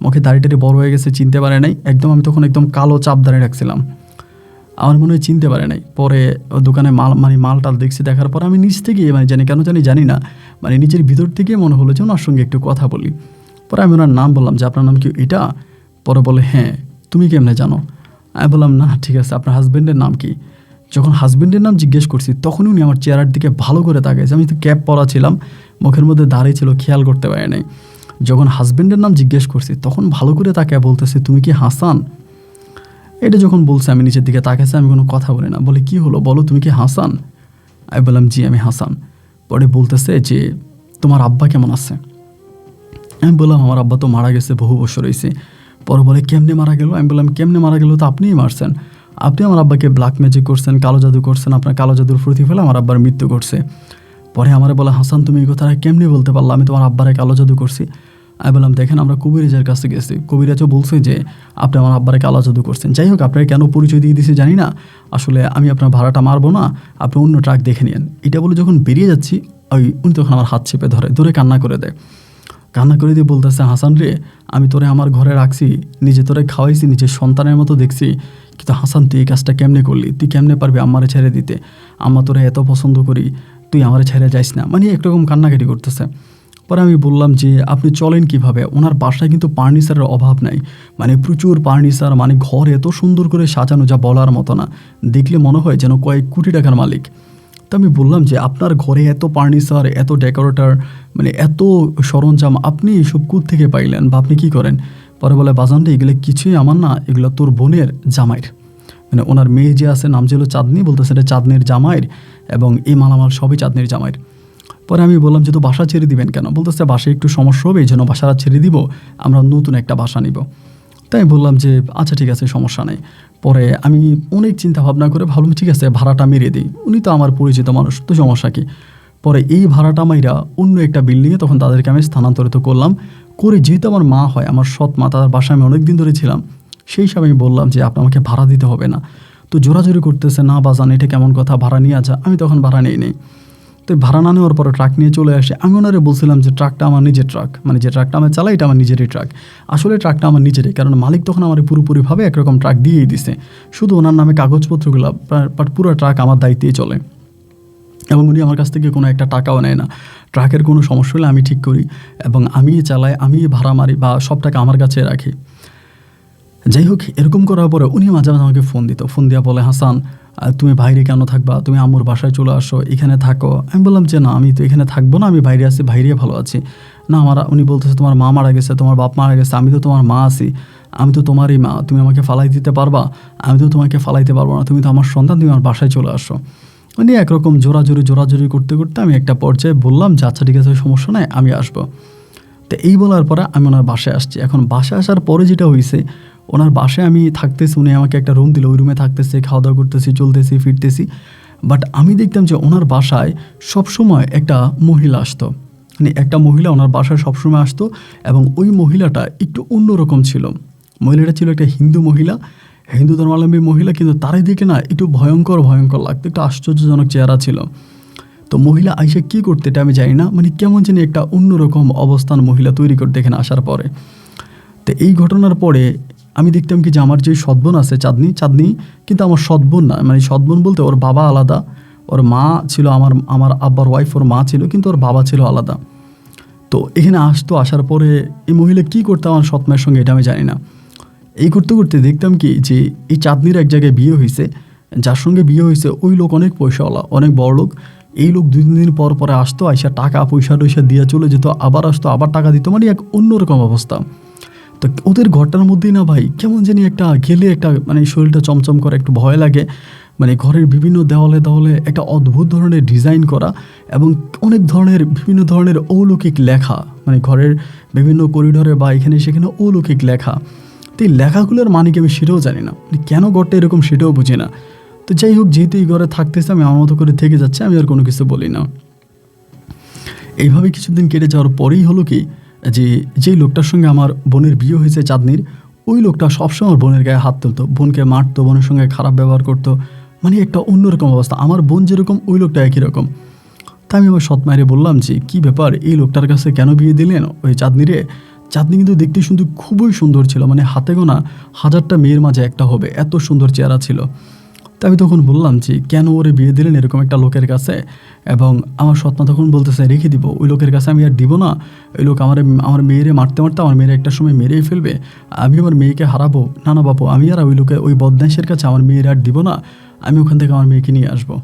মুখে দাড়ি টাড়ি বড় হয়ে গেছে, চিনতে পারে নাই একদম। আমি তখন একদম কালো চাপ দাঁড়িয়ে রাখছিলাম, আমার মনে হয় চিনতে পারে নাই। পরে দোকানে মালটাল দেখছি, দেখার পর আমি নিজ থেকে জানি না মানে নিজের ভিতর থেকে মনে হলো যে ওনার সঙ্গে একটু কথা বলি। পরে আমি ওনার নাম বললাম যে আপনার নাম কি এটা? পরে বলে হ্যাঁ, তুমি কেমনে জানো? আমি বললাম না ঠিক আছে, আপনার হাজব্যান্ডের নাম কি? যখন হাজব্যান্ডের নাম জিজ্ঞেস করছি তখনই উনি আমার চেহারার দিকে ভালো করে তাকাইছে। আমি তো ক্যাপ পরা ছিলাম, মুখের মধ্যে দাঁড়িয়ে ছিল, খেয়াল করতে পারি নাই। যখন হাজব্যান্ডের নাম জিজ্ঞেস করছি তখন ভালো করে তাকায় বলতেছে তুমি কি হাসান? এটা যখন বলছে আমি নিচের দিকে তাকাইছে, আমি কোনো কথা বলি না। বলে কি হলো বলো, তুমি কি হাসান? আমি বললাম জি আমি হাসান। পরে বলতেছে যে তোমার আব্বা কেমন আছে? আমি বললাম আমার আব্বা তো মারা গেছে, বহু বছর হয়েছে। পরে বলে কেমনে মারা গেল? আমি বললাম কেমনে মারা গেল তো আপনিই মারছেন, আপনি আমার আব্বাকে ব্ল্যাক ম্যাজিক করছেন, কালো জাদু করছেন, আপনার কালো জাদুর প্রতিফলে আমার আব্বার মৃত্যু করছে। পরে আমারে বলে হাসান তুমি এই কথাটা কেমনে বলতে পারলাম আমি তোমার আব্বারে কালো জাদু করছি? আমি বললাম দেখেন আমরা কবিরাজের কাছে গেছি, কবিরাজও বলছে যে আপনি আমার আব্বারে কালো জাদু করছেন। যাই হোক আপনারা কেন পরিচয় দিয়ে দিয়েছি জানি না, আসলে আমি আপনার ভাড়াটা মারবো না, আপনি অন্য ট্রাক দেখে নিন। এটা বলে যখন বেরিয়ে যাচ্ছি উনি তখন আমার হাত চেপে ধরে কান্না করে দেয়। কান্না করে দিয়ে বলতেছে হাসান রে, আমি তোরে আমার ঘরে রাখছি, নিজে তোরে খাওয়াইছি, নিজের সন্তানের মতো দেখছি, কিন্তু হাসান তুই এই কাজটা কেমনে করলি? তুই কেমনে পারবি আমারে ছেড়ে দিতে? আম্মা তোরে এত পছন্দ করি, তুই আমারে ছেড়ে যাইস না, মানে একরকম কান্নাকাটি করতেছে। পরে আমি বললাম যে আপনি চলেন কিভাবে? ওনার বাসায় কিন্তু ফার্নিচারের অভাব নাই, মানে প্রচুর ফার্নিচার, মানে ঘর এত সুন্দর করে সাজানো যা বলার মতো না, দেখলে মনে হয় যেন কয়েক কোটি টাকার মালিক। তো আমি বললাম যে আপনার ঘরে এত ফার্নিচার, এত ডেকোরেটর, মানে এত সরঞ্জাম আপনি এসব থেকে পাইলেন বা আপনি কী করেন? পরে বলে বাজান রে, এগুলো কিছুই আমার না, এগুলো তোর বোনের জামাইয়ের, মানে ওনার মেয়ে যে আছে নাম ছিল চাঁদনি, বলতেছে এটা চাঁদনির জামাইয়ের এবং এই মালামাল সবই চাঁদনির জামাইয়ের। পরে আমি বললাম যে তো বাসা ছেড়ে দিবেন কেন? বলতেছে বাসায় একটু সমস্যা হবে, এই জন্য বাসাটা ছেড়ে দিব, আমরা নতুন একটা বাসা নিব। তাই বললাম যে আচ্ছা ঠিক আছে সমস্যা নেই। পরে আমি অনেক চিন্তা ভাবনা করে ভাবলাম ঠিক আছে ভাড়াটা মেরে দিই, উনি তো আমার পরিচিত মানুষ, তো সমস্যা কী। পরে এই ভাড়াটা মাইরা অন্য একটা বিল্ডিংয়ে তখন তাদেরকে আমি স্থানান্তরিত করলাম। যেহেতু আমার মা হয়, আমার সৎ মা, তাদের বাসায় আমি অনেক দিন ধরে ছিলাম, সেই হিসাবে আমি বললাম যে আপনি আমাকে ভাড়া দিতে হবে না। তো জোরাজোরি করতেছে, না বাজান এটা কেমন কথা, ভাড়া নিয়ে আসা। আমি তখন ভাড়া নেই। তো ভাড়া না নেওয়ার পরে ট্রাক নিয়ে চলে আসে। আমি ওনারে বলছিলাম যে ট্রাকটা আমার নিজের ট্রাক, মানে যে ট্রাকটা আমি চালাই এটা আমার নিজেরই ট্রাক। আসলে ট্রাকটা আমার নিজেরই, কারণ মালিক তখন আমার পুরোপুরিভাবে একরকম ট্রাক দিয়েই দিছে, শুধু ওনার নামে কাগজপত্রগুলো, বাট পুরো ট্রাক আমার দায়িত্বেই চলে এবং উনি আমার কাছ থেকে কোনো একটা টাকাও নেয় না। ট্রাকের কোনো সমস্যা হলে আমি ঠিক করি এবং আমিই চালাই, আমি ভাড়া মারি বা সব টাকা আমার কাছে রাখি। যাই হোক, এরকম করার পরে উনি মাঝে মাঝে আমাকে ফোন দিয়া বলে হাসান তুমি বাইরে কেন থাকবা, তুমি আম্মুর বাসায় চলে আসো, এখানে থাকো। আমি বললাম যে না আমি তো এখানে থাকবো না, আমি বাইরে আছি, বাইরে ভালো আছি। না উনি বলতেছে তোমার মা মারা গেছে, তোমার বাপ মারা গেছে, আমি তো তোমার মা আছি, আমি তো তোমারই মা, তুমি আমাকে ফালাই দিতে পারবা? আমি তো তোমাকে ফালাইতে পারবো না, তুমি তো আমার সন্তান, তুমি আমার বাসায় চলে আসো। উনি একরকম জোরাজোরি করতে করতে আমি একটা পর্যায়ে বললাম যে আচ্ছা ঠিক আছে সমস্যা নাই, আমি আসবো। তো এই বলার পরে আমি ওনার বাসায় আসছি। এখন বাসায় আসার পরে যেটা হয়েছে, ওনার বাসায় আমি থাকতেছি, উনি আমাকে একটা রুম দিল, ওই রুমে থাকতেছে, খাওয়া দাওয়া করতেছি, চলতেছি ফিরতেছি। বাট আমি দেখতাম যে ওনার বাসায় সবসময় একটা মহিলা আসতো, মানে একটা মহিলা ওনার বাসায় সবসময় আসতো, এবং ওই মহিলাটা একটু অন্যরকম ছিল। মহিলাটা ছিল একটা হিন্দু মহিলা, হিন্দু ধর্মাবলম্বী মহিলা, কিন্তু তারাই দেখে না একটু ভয়ঙ্কর ভয়ঙ্কর লাগতো, একটু আশ্চর্যজনক চেহারা ছিল। তো মহিলা আইসা কী করতে এটা আমি জানি না, মানে কেমন জানি একটা অন্যরকম অবস্থান মহিলা তৈরি করতে এখানে আসার পরে। তো এই ঘটনার পরে আমি দেখতাম কি যে আমার যে সৎবোন আছে চাঁদনি কিন্তু আমার সৎবোন না, মানে সৎবোন বলতে ওর বাবা আলাদা, ওর মা ছিল আমার আব্বার ওয়াইফ, ওর মা ছিল কিন্তু ওর বাবা ছিল আলাদা। তো এখানে আসার পরে এই মহিলা কী করতো আমার সৎ মায়ের সঙ্গে এটা আমি জানি না। এই করতে করতে দেখতাম কি যে এই চাঁদনির এক জায়গায় বিয়ে হয়েছে, যার সঙ্গে বিয়ে হয়েছে ওই লোক অনেক পয়সাওয়ালা, অনেক বড় লোক। এই লোক 2-3 দিন পর পরে আসতো, আইসা টাকা পয়সা টয়সা দিয়ে চলে যেত, আবার আসতো, আবার টাকা দিত, মানে এক অন্যরকম অবস্থা। তো ওদের ঘরটার মধ্যেই না ভাই কেমন জানি একটা গেলে একটা মানে শরীরটা চমচম করে, একটু ভয় লাগে। মানে ঘরের বিভিন্ন দেওয়ালে দেওয়ালে একটা অদ্ভুত ধরনের ডিজাইন করা, এবং অনেক ধরনের বিভিন্ন ধরনের অলৌকিক লেখা, মানে ঘরের বিভিন্ন করিডোরে বা এখানে সেখানে অলৌকিক লেখা। তো এই লেখাগুলোর মানে কি আমি সেটাও জানি না, মানে কেন ঘরটা এরকম সেটাও বুঝি না। তো যাই হোক, যেহেতু এই ঘরে থাকতেছে আমি আমার মতো করে থেকে যাচ্ছে, আমি আর কোনো কিছু বলি না। এইভাবে কিছুদিন কেটে যাওয়ার পরেই হলো কি যে যেই লোকটার সঙ্গে আমার বোনের বিয়ে হয়েছে চাঁদনির, ওই লোকটা সবসময় বোনের গায়ে হাত তুলতো, বোনকে মারতো, বোনের সঙ্গে খারাপ ব্যবহার করতো, মানে একটা অন্যরকম অবস্থা। আমার বোন যেরকম ওই লোকটা একই রকম। তাই আমি আমার সৎ মায়েরে বললাম যে কী ব্যাপার, এই লোকটার কাছে কেন বিয়ে দিলেন ওই চাঁদনিরে? চাঁদনি কিন্তু দেখতে শুনতে খুবই সুন্দর ছিল, মানে হাতে গোনা 1000টা মেয়ের মাঝে একটা হবে, এত সুন্দর চেহারা ছিল। তো আমি তখন বললাম যে কেন ওরে বিয়ে দিলেন এরকম একটা লোকের কাছে? এবং আমার সৎমা তখন বলতেছে রেখে দিব, ওই লোকের কাছে আমি আর দিব না, ওই লোক আমার মেয়েরে মারতে মারতে আমার মেয়ের একটা সময় মেরেই ফেলবে, আমি আমার মেয়েকে হারাবো। না না বাপু, আমি আর ওই লোকের ওই বদমাইশের কাছে আমার মেয়ের আর দিব না, আমি ওখান থেকে আমার মেয়েকে নিয়ে আসবো।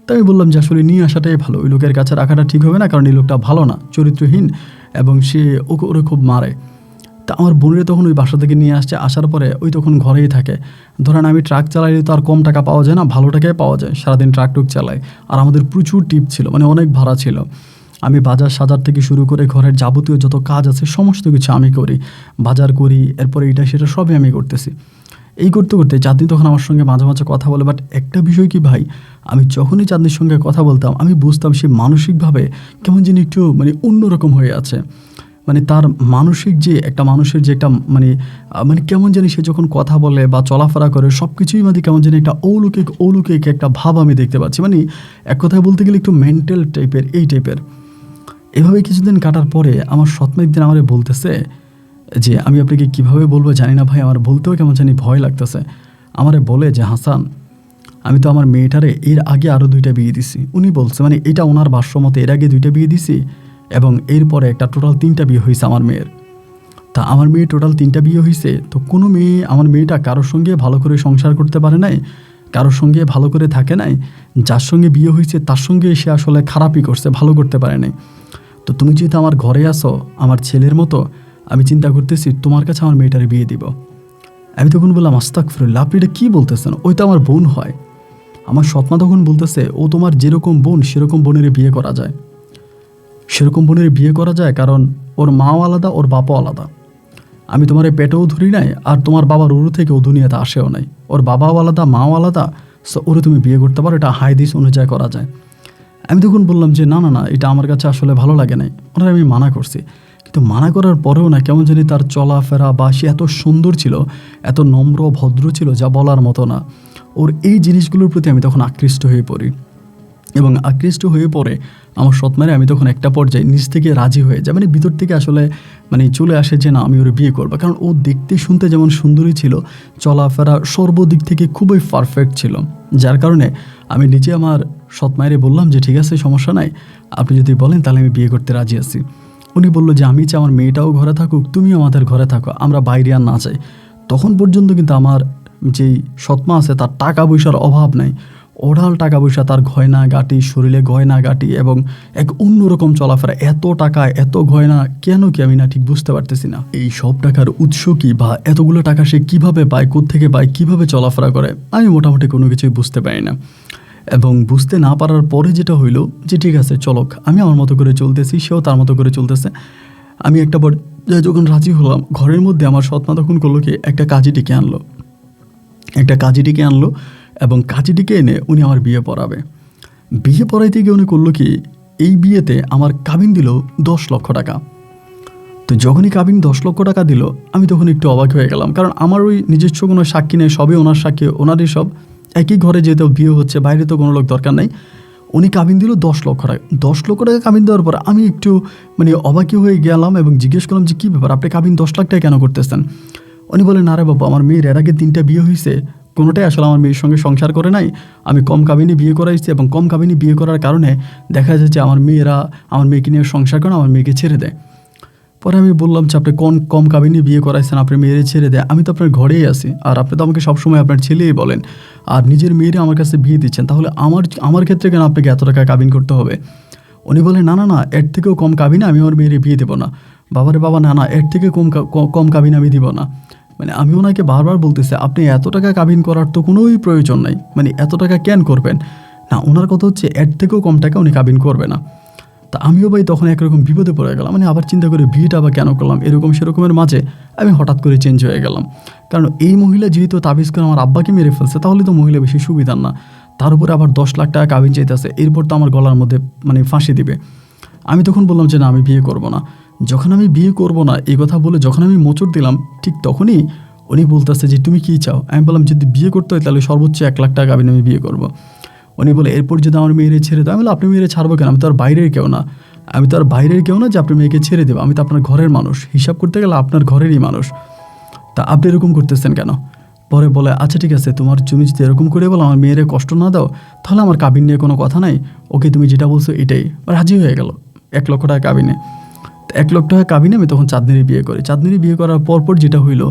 তাই আমি বললাম যে আসলে নিয়ে আসাটাই ভালো, ওই লোকের কাছে রাখাটা ঠিক হবে না, কারণ এই লোকটা ভালো না, চরিত্রহীন, এবং সে ওরে খুব মারে। তা আমার বোনের তখন ওই বাসা থেকে নিয়ে আসার পরে ওই তখন ঘরেই থাকে। ধরেন আমি ট্রাক চালাইলে তো আর কম টাকা পাওয়া যায় না, ভালো টাকায় পাওয়া যায়, সারাদিন ট্রাক চালাই। আর আমাদের প্রচুর টিপ ছিল, মানে অনেক ভাড়া ছিল। আমি বাজার সাজার থেকে শুরু করে ঘরের যাবতীয় যত কাজ আছে সমস্ত কিছু আমি করি, বাজার করি, এরপরে এটা সেটা সবই আমি করতেছি। এই করতে করতে চাঁদনি তখন আমার সঙ্গে মাঝে মাঝে কথা বলে, বাট একটা বিষয় কি ভাই, আমি যখনই চাঁদনির সঙ্গে কথা বলতাম আমি বুঝতাম সে মানসিকভাবে কেমন যেন একটু মানে অন্যরকম হয়ে আছে। মানে তার মানসিক যে একটা মানুষের যে একটা মানে কেমন জানি সে যখন কথা বলে বা চলাফেরা করে সব কিছুই মানে কেমন জানি একটা অলৌকিক একটা ভাব আমি দেখতে পাচ্ছি। মানে এক কথায় বলতে গেলে একটু মেন্টাল টাইপের, এই টাইপের। এভাবে কিছুদিন কাটার পরে আমার সৎমা একদিন আমারে বলতেছে যে আমি আপনাকে কীভাবে বলবো জানি না ভাই, আমার বলতেও কেমন জানি ভয় লাগতেছে। আমারে বলে যে হাসান, আমি তো আমার মেয়েটারে এর আগে আরও 2টা বিয়ে দিছি। উনি বলছে, মানে এটা ওনার ভাষ্য মতে, এর আগে 2টা বিয়ে দিছি এবং এরপরে একটা টোটাল 3টা বিয়ে হয়েছে আমার মেয়ের। তা আমার মেয়ে টোটাল 3টা বিয়ে হয়েছে, তো কোনো মেয়ে আমার মেয়েটা কারোর সঙ্গে ভালো করে সংসার করতে পারে নাই, কারোর সঙ্গে ভালো করে থাকে নাই, যার সঙ্গে বিয়ে হয়েছে তার সঙ্গে সে আসলে খারাপই করছে, ভালো করতে পারে নাই। তো তুমি যেহেতু আমার ঘরে আসো আমার ছেলের মতো, আমি চিন্তা করতেছি তোমার কাছে আমার মেয়েটারে বিয়ে দিব। আমি তখন বললাম আস্তাগফিরুল্লাহ, আপনি এটা কী বলতেছেন? ওই তো আমার বোন হয়। আমার সৎমা তখন বলতেছে, ও তোমার যেরকম বোন সেরকম বোনের বিয়ে করা যায়, সেরকম বোনের বিয়ে করা যায়, কারণ ওর মাও আলাদা, ওর বাপও আলাদা। আমি তোমার এই পেটেও ধরি নাই, আর তোমার বাবার উরু থেকে ও দুনিয়াতে আসেও নাই, ওর বাবাও আলাদা, মাও আলাদা, সো ওরে তুমি বিয়ে করতে পারো, এটা হাদিস অনুযায়ী করা যায়। আমি তখন বললাম যে না না না, এটা আমার কাছে আসলে ভালো লাগে নাই, ওনার আমি মানা করছি। কিন্তু মানা করার পরেও না কেমন জানি তার চলাফেরা বা সে এত সুন্দর ছিল, এত নম্র ভদ্র ছিল যা বলার মতো না। ওর এই জিনিসগুলোর প্রতি আমি তখন আকৃষ্ট হয়ে পড়ি, এবং আকৃষ্ট হয়ে পড়ে আমার সৎমারে আমি তখন একটা পর্যায়ে নিজ থেকে রাজি হয়ে যায়, মানে ভিতর থেকে আসলে মানে চলে আসে যে না আমি ওর বিয়ে করবো। কারণ ও দেখতে শুনতে যেমন সুন্দরী ছিল, চলাফেরা সর্বদিক থেকে খুবই পারফেক্ট ছিল, যার কারণে আমি নিজে আমার সৎমায়েরে বললাম যে ঠিক আছে সমস্যা নাই, আপনি যদি বলেন তাহলে আমি বিয়ে করতে রাজি আছি। উনি বললো যে আমি চাই আমার মেয়েটাও ঘরে থাকুক, তুমিও আমাদের ঘরে থাকো, আমরা বাইরে আর না চাই। তখন পর্যন্ত কিন্তু আমার যেই সৎমা আছে তার টাকা পয়সার অভাব নাই, ওঢাল টাকা পয়সা, তার গয়না গাটি, শরীরে গয়না গাটি, এবং এক অন্যরকম চলাফেরা। এত টাকা এত গয়না কেন কি আমি না ঠিক বুঝতে পারতেছি না। এই সব টাকার উৎস কি, বা এতগুলো টাকা সে কীভাবে পায়, কোত্থেকে পায়, কীভাবে চলাফেরা করে, আমি মোটামুটি কোনো কিছুই বুঝতে পারি না। এবং বুঝতে না পারার পরে যেটা হইলো যে ঠিক আছে চলক, আমি আমার মতো করে চলতেছি, সেও তার মতো করে চলতেছে। আমি একটা যখন রাজি হলাম, ঘরের মধ্যে আমার সৎমা তখন করলো কি একটা কাজী ডেকে আনলো, এবং কাজীটিকে এনে উনি আমার বিয়ে পড়াবে। বিয়ে পড়াইতে গিয়ে উনি করলো কি, এই বিয়েতে আমার কাবিন দিল 10 লক্ষ টাকা। তো যখনই কাবিন 10 লক্ষ টাকা দিল, আমি তখন একটু অবাক হয়ে গেলাম, কারণ আমার ওই নিজস্ব কোনো সাক্ষী নেই, সবই ওনার সাক্ষী, ওনারই সব, একই ঘরে যেহেতু বিয়ে হচ্ছে, বাইরে তো কোনো লোক দরকার নেই। উনি কাবিন দিল 10 লক্ষ টাকা। 10 লক্ষ টাকা কাবিন দেওয়ার পর আমি একটু অবাকি হয়ে গেলাম এবং জিজ্ঞেস করলাম যে কী ব্যাপার, আপনি কাবিন 10 লাখ টাকা কেন করতেছেন? উনি বলেন, না রে বাবু, আমার মেয়ের এর আগে 3টা বিয়ে হয়েছে, কোনোটাই আসলে আমার মেয়ের সঙ্গে সংসার করে নাই, আমি কম কাবিনে বিয়ে করাইছি এবং কম কাবিনে বিয়ে করার কারণে দেখা যাচ্ছে আমার মেয়েকে নিয়ে সংসার করে আমার মেয়েকে ছেড়ে দেয়। পরে আমি বললাম যে আপনি কম কাবিনে বিয়ে করাইছেন, আপনার মেয়েরে ছেড়ে দেয়, আমি তো আপনার ঘরেই আছি, আর আপনি তো আমাকে সবসময় আপনার ছেলেই বলেন, আর নিজের মেয়েরে আমার কাছে বিয়ে দিচ্ছেন, তাহলে আমার ক্ষেত্রে কেন আপনাকে এত টাকা কাবিন করতে হবে? উনি বলেন, না না না, এর থেকেও কম কাবিনে আমি আমার মেয়েরে বিয়ে দেবো না। বাবারে বাবা, না না, এর থেকে কম কাবিন আমি দিব না। আমি ওনাকে বারবার বলতেছি, আপনি এত টাকা কাবিন করার তো কোনোই প্রয়োজন নাই, এত টাকা কেন করবেন? না, ওনার কথা হচ্ছে এর থেকেও কম টাকা উনি কাবিন করবে না। তা আমিও ভাই তখন একরকম বিপদে পড়ে গেলাম, আবার চিন্তা করে বিয়েটা আবার কেন করলাম, এরকম সেরকমের মাঝে আমি হঠাৎ করে চেঞ্জ হয়ে গেলাম। কারণ এই মহিলা যেহেতু তাবিজ করে আমার আব্বাকে মেরে ফেলছে, তাহলে তো মহিলা বেশি সুবিধার না, তার উপরে আবার 10 লাখ টাকা কাবিন চাইতেছে, এরপর তো আমার গলার মধ্যে ফাঁসি দিবে। আমি তখন বললাম যে না, আমি বিয়ে করব না। যখন আমি বিয়ে করব না এই কথা বলে যখন আমি মোচড় দিলাম, ঠিক তখনই উনি বলতেছে যে তুমি কী চাও? আমি বললাম, যদি বিয়ে করতে হয় তাহলে সর্বোচ্চ 1 লাখ টাকা কাবিন আমি বিয়ে করব। উনি বলে, এরপর যদি আমার মেয়েরে ছেড়ে দেয়? আমি বললাম, আপনি মেয়েরে ছাড়বো কেন? আমি তো আর বাইরের কেউ না, যে আপনি মেয়েকে ছেড়ে দেবো, আমি তো আপনার ঘরের মানুষ, হিসাব করতে গেলে আপনার ঘরেরই মানুষ, তা আপনি এরকম করতেছেন কেন? পরে বলে, আচ্ছা ঠিক আছে, তুমি যদি এরকম করে বলো আমার মেয়েরে কষ্ট না দাও, তাহলে আমার কাবিন নিয়ে কোনো কথা নাই, ওকে তুমি যেটা বলছো এটাই। রাজি হয়ে গেল 1 লক্ষ টাকা কাবিনে। 1 লক্ষ টাকা কাবিনে আমি তখন চাঁদনির বিয়ে করি। চাঁদনির বিয়ে করার পরপর যেটা হইলো,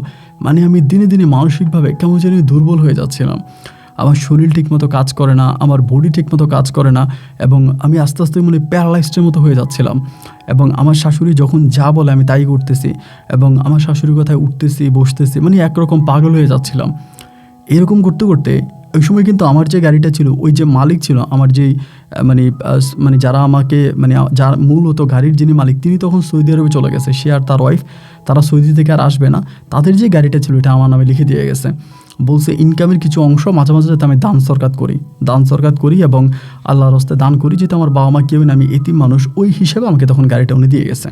আমি দিনে দিনে মানসিকভাবে কেমন যেন দুর্বল হয়ে যাচ্ছিলাম। আমার শরীর ঠিকমতো কাজ করে না, আমার বডি ঠিকমতো কাজ করে না, এবং আমি আস্তে আস্তে প্যারালাইজডের মতো হয়ে যাচ্ছিলাম। এবং আমার শাশুড়ি যখন যা বলে আমি তাই করতেছি, এবং আমার শাশুড়ির কথায় উঠতেছি বসতেছি, একরকম পাগল হয়ে যাচ্ছিলাম। এরকম করতে করতে ওই সময় কিন্তু আমার যে গাড়িটা ছিল, ওই যে মালিক ছিল আমার, যেই যারা আমাকে যার মূলত গাড়ির যিনি মালিক, তিনি তখন সৌদি আরবে চলে গেছে, সে আর তার ওয়াইফ, তারা সৌদি থেকে আর আসবে না। তাদের যে গাড়িটা ছিল এটা আমার নামে লিখে দিয়ে গেছে, বলছে ইনকামের কিছু অংশ মাঝে মাঝে যাতে আমি দান সরকার করি এবং আল্লাহর রাস্তায় দান করি, যেহেতু আমার বাবা মা কেউ না, আমি এতিম মানুষ, ওই হিসেবে আমাকে তখন গাড়িটা উনি দিয়ে গেছে।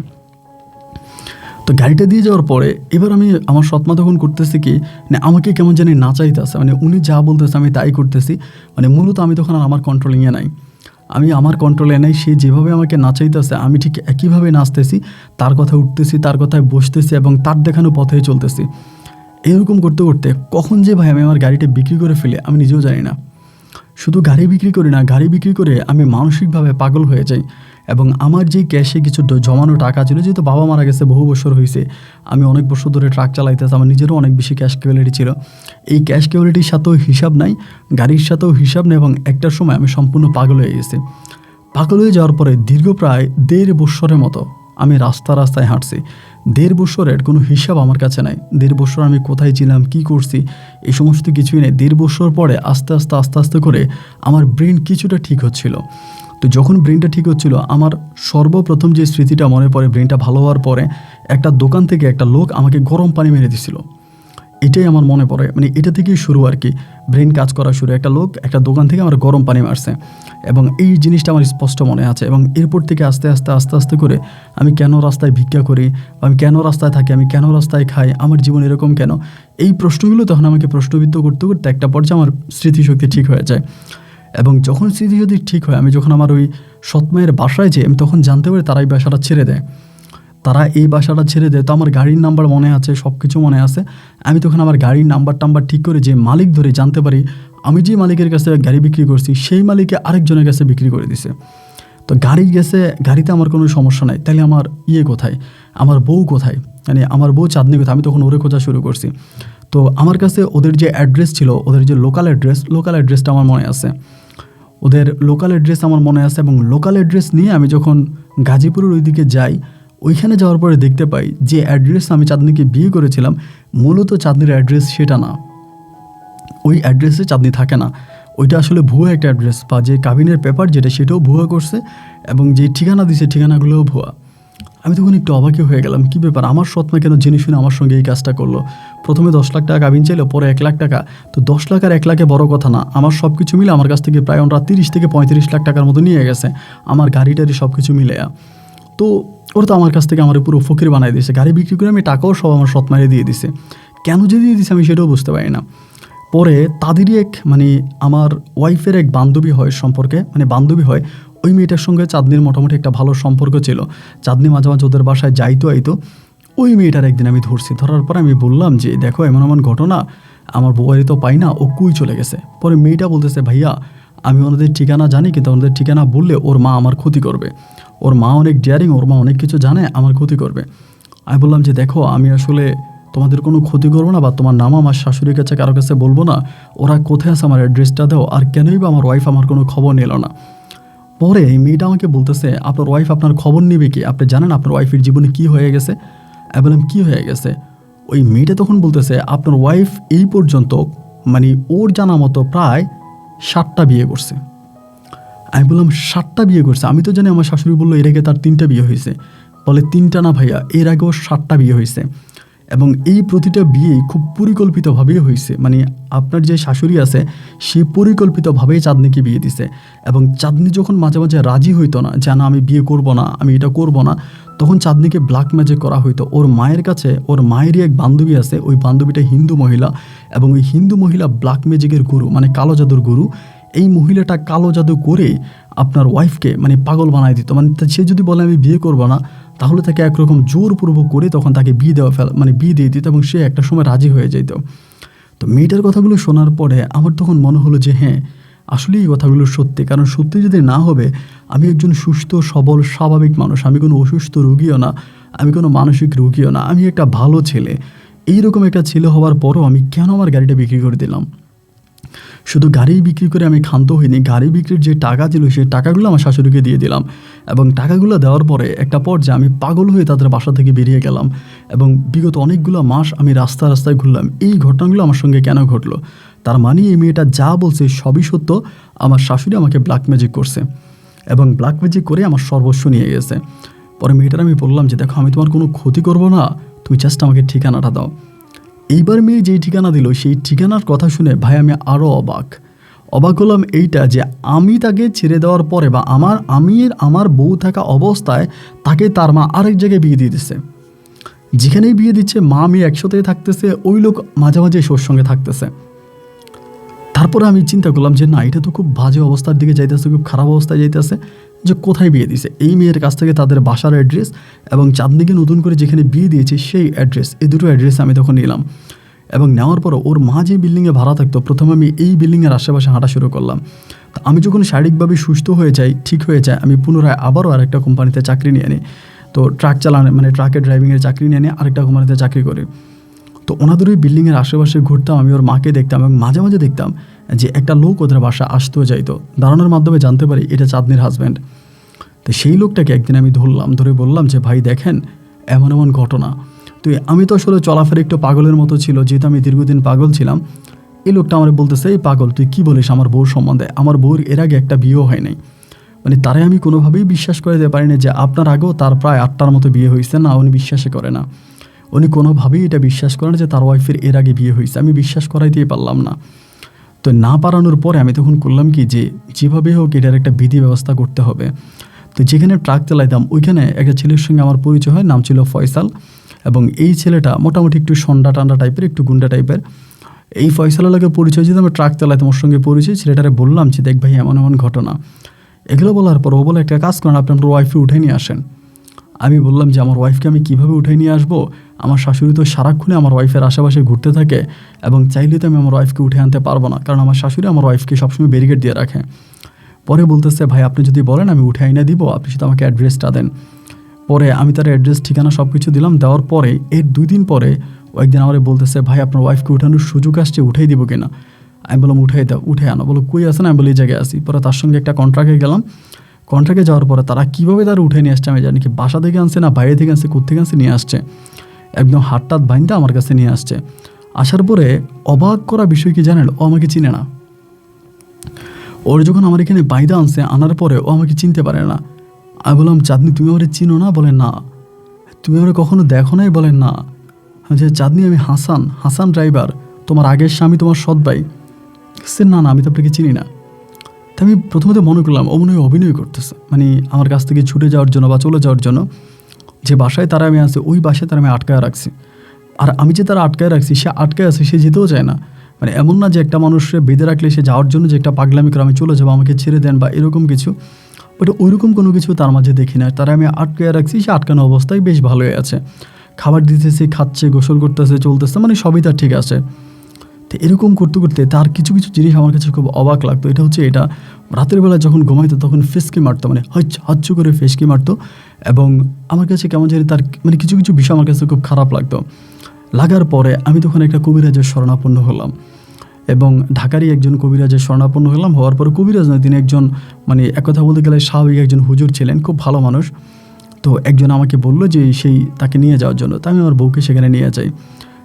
তো গাড়িটা দিয়ে যাওয়ার পরে এবার আমার সৎমা তখন করতেছি কি, আমাকে কেমন জানি নাচাইতেছে, উনি যা বলতেছে আমি তাই করতেছি, মূলত আমি তখন আর আমার কন্ট্রোলিংয়ে নাই, আমার কন্ট্রোলে নাই। সে যেভাবে আমাকে নাচাইতেছে আমি ঠিক একইভাবে নাচতেছি, তার কথায় উঠতেছি, তার কথায় বসতেছি এবং তার দেখানো পথেই চলতেছি। এরকম করতে করতে কখন যে ভাই আমি আমার গাড়িটা বিক্রি করে ফেলে আমি নিজেও জানি না। শুধু গাড়ি বিক্রি করি না, গাড়ি বিক্রি করে আমি মানসিকভাবে পাগল হয়ে যাই, এবং আমার যে ক্যাশে কিছু জমানো টাকা ছিল, যেহেতু বাবা মারা গেছে বহু বছর হয়েছে, আমি অনেক বছর ধরে ট্রাক চালাইতেছি, আমার নিজেরও অনেক বেশি ক্যাশ ক্যাপাবিলিটি ছিল, এই ক্যাশ ক্যাপাবিলিটির সাথেও হিসাব নাই, গাড়ির সাথেও হিসাব নেই, এবং একটার সময় আমি সম্পূর্ণ পাগল হয়ে গেছি। পাগল হয়ে যাওয়ার পরে দীর্ঘ প্রায় 1.5 বছরের মতো আমি রাস্তায় হাঁটছি। 1.5 বছরের কোনো হিসাব আমার কাছে নাই। 1.5 বছর আমি কোথায় ছিলাম, কি করছি, এই সমস্ত কিছুই নেই। 1.5 বছর পরে আস্তে আস্তে করে আমার ব্রেন কিছুটা ঠিক হচ্ছিল। তো যখন ব্রেনটা ঠিক হচ্ছিল, আমার সর্বপ্রথম যে স্মৃতিটা মনে পড়ে ব্রেনটা ভালো হওয়ার পরে, একটা দোকান থেকে একটা লোক আমাকে গরম পানি মেরে দিছিল। এটাই আমার মনে পড়ে, এটা থেকেই শুরু আর কি, ব্রেন কাজ করা শুরু। একটা লোক একটা দোকান থেকে আমার গরম পানি মারছে, এবং এই জিনিসটা আমার স্পষ্ট মনে আছে। এবং এরপর থেকে আস্তে আস্তে করে আমি কেন রাস্তায় ভিক্ষা করি, আমি কেন রাস্তায় থাকি, আমি কেন রাস্তায় খাই, আমার জীবন এরকম কেন, এই প্রশ্নগুলো তখন আমাকে প্রশ্নবিদ্ধ করতে করতে একটা পর্যায়ে আমার স্মৃতিশক্তি ঠিক হয়ে যায়। এবং যখন স্মৃতিশক্তি ঠিক হয়, আমি যখন আমার ওই সৎমায়ের বাসায় যাই, আমি তখন জানতে পারি তারা এই বাসাটা ছেড়ে দেয়। তো আমার গাড়ির নাম্বার মনে আছে, সব কিছু মনে আছে। আমি তখন আমার গাড়ির নাম্বার ঠিক করে যে মালিক ধরে জানতে পারি, আমি যে মালিকের কাছে গাড়ি বিক্রি করছি সেই মালিকে আরেকজনের কাছে বিক্রি করে দিছে। তো গাড়িতে আমার কোনো সমস্যা নাই, তাহলে আমার কোথায়, আমার বউ কোথায়, আমার বউ চাঁদনি কোথায়? আমি তখন ওরে খোঁজা শুরু করছি। তো আমার কাছে ওদের যে অ্যাড্রেস ছিল, ওদের যে লোকাল অ্যাড্রেসটা আমার মনে আছে, এবং লোকাল অ্যাড্রেস নিয়ে আমি যখন গাজীপুরের ওইদিকে যাই, ওইখানে যাওয়ার পরে দেখতে পাই যে অ্যাড্রেস আমি চাঁদনিকে বিয়ে করেছিলাম, মূলত চাঁদনির অ্যাড্রেস সেটা না, ওই অ্যাড্রেসে চাঁদনি থাকে না, ওইটা আসলে ভুয়া একটা অ্যাড্রেস, বা যে কাবিনের পেপার যেটা সেটাও ভুয়া করছে, এবং যে ঠিকানা দিছে ঠিকানাগুলোও ভুয়া। আমি তখন একটু অবাকই হয়ে গেলাম, কী ব্যাপার, আমার সৎ মা কেন জেনে শুনে আমার সঙ্গে এই কাজটা করলো? প্রথমে 10 লাখ টাকা কাবিন চাইলো, পরে 1 লাখ টাকা। তো 10 লাখ আর 1 লাখে বড় কথা না, আমার সব কিছু মিলে আমার কাছ থেকে প্রায় ওরা 30 থেকে 35 লাখ টাকার মতো নিয়ে গেছে, আমার গাড়ি টাড়ি সব কিছু মিলে। তো ওরা তো আমার কাছ থেকে আমার পুরো ফকির বানাই দিয়েছে, গাড়ি বিক্রি করে আমি টাকাও সব আমার সৎ মায়ের দিয়ে দিছে। কেন যে দিয়ে দিছে আমি সেটাও বুঝতে পারি না। পরে তাদেরই এক আমার ওয়াইফের এক বান্ধবী হয় সম্পর্কে, বান্ধবী হয়, ওই মেয়েটার সঙ্গে চাঁদনির মোটামুটি একটা ভালো সম্পর্ক ছিল। চাঁদনি মাঝে মাঝে ওদের বাসায় যাইতো আইতো। ওই মেয়েটার একদিন আমি ধরছি, ধরার পর আমি বললাম যে দেখো এমন এমন ঘটনা, আমার বউয়ারি তো পাই না, ও কুই চলে গেছে। পরে মেয়েটা বলতেছে, ভাইয়া আমি ওনাদের ঠিকানা জানি, কিন্তু ওনাদের ঠিকানা বললে ওর মা আমার ক্ষতি করবে, ওর মা অনেক ডেয়ারিং, ওর মা অনেক কিছু জানে, আমার ক্ষতি করবে। আমি বললাম যে দেখো আমি আসলে তোমাদের কোনো ক্ষতি করবো না, বা তোমার নাম আমার শাশুড়ির কাছে কারো কাছে বলবো না, ওরা কোথায় আছে আমার অ্যাড্রেসটা দাও। আর কেনই বা আমার ওয়াইফ আমার কোনো খবর নিল না। পরে এই মেয়েটা আমাকে বলতেছে, আপনার ওয়াইফ আপনার খবর নেবে কি? আপনি জানেন আপনার ওয়াইফের জীবনে কী হয়ে গেছে? আমি বললাম কী হয়ে গেছে? ওই মেয়েটা তখন বলতেছে, আপনার ওয়াইফ এই পর্যন্ত ওর জানা মতো প্রায় 7টা বিয়ে করছে। আমি বললাম 7টা বিয়ে করছে? আমি তো জানি আমার শাশুড়ি বললো এর আগে তার 3টা বিয়ে হয়েছে। বলে 3টা না ভাইয়া, এর আগেও 7টা বিয়ে হয়েছে, এবং এই প্রতিটা বিয়েই খুব পরিকল্পিতভাবেই হয়েছে। আপনার যে শাশুড়ি আছে সে পরিকল্পিতভাবেই চাঁদনিকে বিয়ে দিছে, এবং চাঁদনি যখন মাঝে মাঝে রাজি হইতো না যে না আমি বিয়ে করব না, আমি এটা করব না, তখন চাঁদনিকে ব্ল্যাক ম্যাজিক করা হইতো। ওর মায়ের কাছে ওর মায়েরই এক বান্ধবী আছে, ওই বান্ধবীটা হিন্দু মহিলা, এবং ওই হিন্দু মহিলা ব্ল্যাক ম্যাজিকের গুরু, কালো জাদুর গুরু। এই মহিলাটা কালো জাদু করে আপনার ওয়াইফকে পাগল বানায় দিত। সে যদি বলে আমি বিয়ে করব না, তাহলে তাকে একরকম জোরপূর্বক করে তখন তাকে বিয়ে দেওয়া বিয়ে দিয়ে দিত, এবং সে একটা সময় রাজি হয়ে যেত। তো মেয়েটার কথাগুলো শোনার পরে আমার তখন মনে হলো যে হ্যাঁ, আসলে এই কথাগুলো সত্যি। কারণ সত্যি যদি না হবে, আমি একজন সুস্থ সবল স্বাভাবিক মানুষ, আমি কোনো অসুস্থ রোগীও না, আমি কোনো মানসিক রোগীও না, আমি একটা ভালো ছেলে। এইরকম একটা ছেলে হওয়ার পরও আমি কেন আমার গাড়িটা বিক্রি করে দিলাম? শুধু গাড়ি বিক্রি করে আমি ক্ষান্ত হইনি, গাড়ি বিক্রির যে টাকা ছিল সেই টাকাগুলো আমার শাশুড়িকে দিয়ে দিলাম, এবং টাকাগুলো দেওয়ার পরে একটা পর্যায়ে আমি পাগল হয়ে তাদের বাসা থেকে বেরিয়ে গেলাম, এবং বিগত অনেকগুলো মাস আমি রাস্তায় ঘুরলাম। এই ঘটনাগুলো আমার সঙ্গে কেন ঘটলো? তার এই মেয়েটা যা বলছে সবই সত্য। আমার শাশুড়ি আমাকে ব্ল্যাক ম্যাজিক করছে, এবং ব্ল্যাক ম্যাজিক করে আমার সর্বস্ব নিয়ে গেছে। পরে মেয়েটার আমি বললাম যে দেখো আমি তোমার কোনো ক্ষতি করব না, তুমি জাস্ট আমাকে ঠিকানাটা দাও। এইবার মেয়ে যেই ঠিকানা দিল সেই ঠিকানার কথা শুনে ভাই আমি আরও অবাক হলাম। এইটা যে আমি তাকে ছেড়ে দেওয়ার পরে, বা আমার বউ থাকা অবস্থায় তাকে তার মা আরেক জায়গায় বিয়ে দিয়ে দিচ্ছে। যেখানেই বিয়ে দিচ্ছে মা আমি একসাথে থাকতেছে, ওই লোক মাঝে মাঝে ওর সঙ্গে থাকতেছে। তারপরে আমি চিন্তা করলাম যে না, এটা তো খুব বাজে অবস্থার দিকে যাইতেছে, খুব খারাপ অবস্থায় যাইতেছে। যে কোথায় বিয়ে দিয়েছে, এই মেয়ের কাছ থেকে তাদের বাসার অ্যাড্রেস এবং চাঁদনিকে নতুন করে যেখানে বিয়ে দিয়েছে সেই অ্যাড্রেস, এই দুটো অ্যাড্রেস আমি তখন নিলাম। এবং নেওয়ার পর ওর মা যে বিল্ডিংয়ে ভাড়া থাকতো, প্রথমে আমি এই বিল্ডিংয়ের আশেপাশে হাঁটা শুরু করলাম। তো আমি যখন শারীরিকভাবে সুস্থ হয়ে যাই, ঠিক হয়ে যায়, আমি পুনরায় আবারও আরেকটা কোম্পানিতে চাকরি নিয়ে নিই। তো ট্রাক চালানো ট্রাকের ড্রাইভিংয়ের চাকরি নিয়ে নিয়ে আরেকটা কোম্পানিতে চাকরি করি। তো ওনাদের ওই বিল্ডিংয়ের আশেপাশে ঘুরতাম, আমি ওর মাকে দেখতাম, এবং মাঝে মাঝে দেখতাম যে একটা লোক ওদের বাসা আসতেও যাইতো। দাঁড়ানোর মাধ্যমে জানতে পারি এটা চাঁদনির হাজব্যান্ড। তো সেই লোকটাকে একদিন আমি ধরে বললাম যে ভাই দেখেন এমন এমন ঘটনা। তো আমি তো আসলে চলাফেরা একটু পাগলের মতো ছিল, যেহেতু আমি দীর্ঘদিন পাগল ছিলাম। এই লোকটা আমার বলতেছে, এই পাগল তুই কী বলিস আমার বউর সম্বন্ধে? আমার বউর এর আগে একটা বিয়েও হয় নাই। তারে আমি কোনোভাবেই বিশ্বাস করে দিতে পারি না যে আপনার আগেও তার প্রায় 8টার মতো বিয়ে হয়েছে। না, উনি বিশ্বাসই করে না, উনি কোনোভাবেই এটা বিশ্বাস করে না যে তার ওয়াইফের এর আগে বিয়ে হয়েছে। আমি বিশ্বাস করাইতেই পারলাম না। তো না পারানোর পরে আমি তখন করলাম কি, যে যেভাবে হোক এটার একটা বিধি ব্যবস্থা করতে হবে। তো যেখানে ট্রাক চালাইতাম ওইখানে একটা ছেলের সঙ্গে আমার পরিচয় হয়, নাম ছিল ফয়সাল। এবং এই ছেলেটা মোটামুটি একটু সন্ডা টান্ডা টাইপের, একটু গুন্ডা টাইপের। এই ফয়সালের লাগে পরিচয়, যেহেতু আমি ট্রাক চালাইতাম ওর সঙ্গে পরিচয়। ছেলেটারে বললাম যে দেখ ভাই এমন এমন ঘটনা। এগুলো বলার পর ও বলে একটা কাজ করেন, আপনি আপনার ওয়াইফকে উঠে নিয়ে আসেন। আমি বললাম যে আমার ওয়াইফকে আমি কীভাবে উঠে নিয়ে আসবো? আমার শাশুড়ি তো সারাক্ষণে আমার ওয়াইফের আশেপাশে ঘুরতে থাকে, এবং চাইলে তো আমি আমার ওয়াইফকে উঠে আনতে পারবো না, কারণ আমার শাশুড়ি আমার ওয়াইফকে সবসময় ব্যারিকেড দিয়ে রাখে। পরে বলতেছে ভাই আপনি যদি বলেন আমি উঠে এনে দিব, আপনি শুধু আমাকে অ্যাড্রেসটা দেন। পরে আমি তার অ্যাড্রেস ঠিকানা সব কিছু দিলাম। দেওয়ার পরে এর 2 দিন পরে ও একদিন আমার বলতেছে ভাই আপনার ওয়াইফকে উঠানোর সুযোগ আসছে, উঠাই দিব কিনা? আমি বললাম উঠে দাও, উঠে আনো। বলো কই আসেন? আমি বলি এই জায়গায় আসি। পরে তার সঙ্গে একটা কন্ট্রাক্টে গেলাম। কন্ট্রাক্টে যাওয়ার পরে তারা কীভাবে তারা উঠে নিয়ে আসছে আমি জানি, কি বাসা থেকে আনছে না বাইরে থেকে আনছে, কোত্থেকে আনছে নিয়ে আসছে, একদম হাতটাত বাইন্দা আমার কাছে নিয়ে আসছে। আসার পরে অবাক করা বিষয় কি জানেন, ও আমাকে চিনে না। ওর যখন আমার এখানে বাইদা আনছে, আনার পরে ও আমাকে চিনতে পারে না। আমি বললাম চাঁদনি তুমি আমার চিনো না? বলে না। তুমি আমরা কখনো দেখো নাই? বলে না। যে চাঁদনি আমি হাসান, হাসান ড্রাইভার, তোমার আগের স্বামী, তোমার সৎ ভাই। সে না না, আমি তো আপনাকে চিনি না। তা আমি প্রথমত মনে করলাম ও মনে হয় অভিনয় করতেছে, মানে আমার কাছ থেকে ছুটে যাওয়ার জন্য বা চলে যাওয়ার জন্য। যে বাসায় তারা আমি আছি ওই বাসায় তারা আমি আটকায় রাখছি, আর আমি যে তারা আটকায় রাখছি সে আটকায় আছে, সে যেতেও চায় না। মানে এমন না যে একটা মানুষকে বেঁধে রাখলে সে যাওয়ার জন্য যে একটা পাগলামি করে আমি চলে যাবো, আমাকে ছেড়ে দেন বা এরকম কিছু, ওটা ওইরকম কোনো কিছু তার মাঝে দেখি না। তারা আমি আটকায় রাখছি, সে আটকানো অবস্থায় বেশ ভালোই আছে, খাবার দিতেছে, খাচ্ছে, গোসল করতেছে, চলতেছে, মানে সবই তার ঠিক আছে। তো এরকম করতে করতে তার কিছু কিছু জিনিস আমার কাছে খুব অবাক লাগতো। এটা হচ্ছে, এটা রাতের বেলা যখন ঘুমাইতো তখন ফেসকি মারতো, মানে হাচ্ছু করে ফেসকি মারতো। এবং আমার কাছে কেমন জানি তার মানে কিছু কিছু বিষয় আমার কাছে খুব খারাপ লাগতো। লাগার পরে আমি তখন একটা কবিরাজের শরণাপন্ন হলাম, এবং ঢাকারই একজন কবিরাজের শরণাপন্ন হলাম। হওয়ার পরে কবিরাজ নয়, তিনি একজন মানে এক কথা বলতে গেলে স্বাভাবিক একজন হুজুর ছিলেন, খুব ভালো মানুষ। তো একজন আমাকে বললো যে তাকে নিয়ে যাওয়ার জন্য। তো আমি আমার বউকে সেখানে নিয়ে যাই।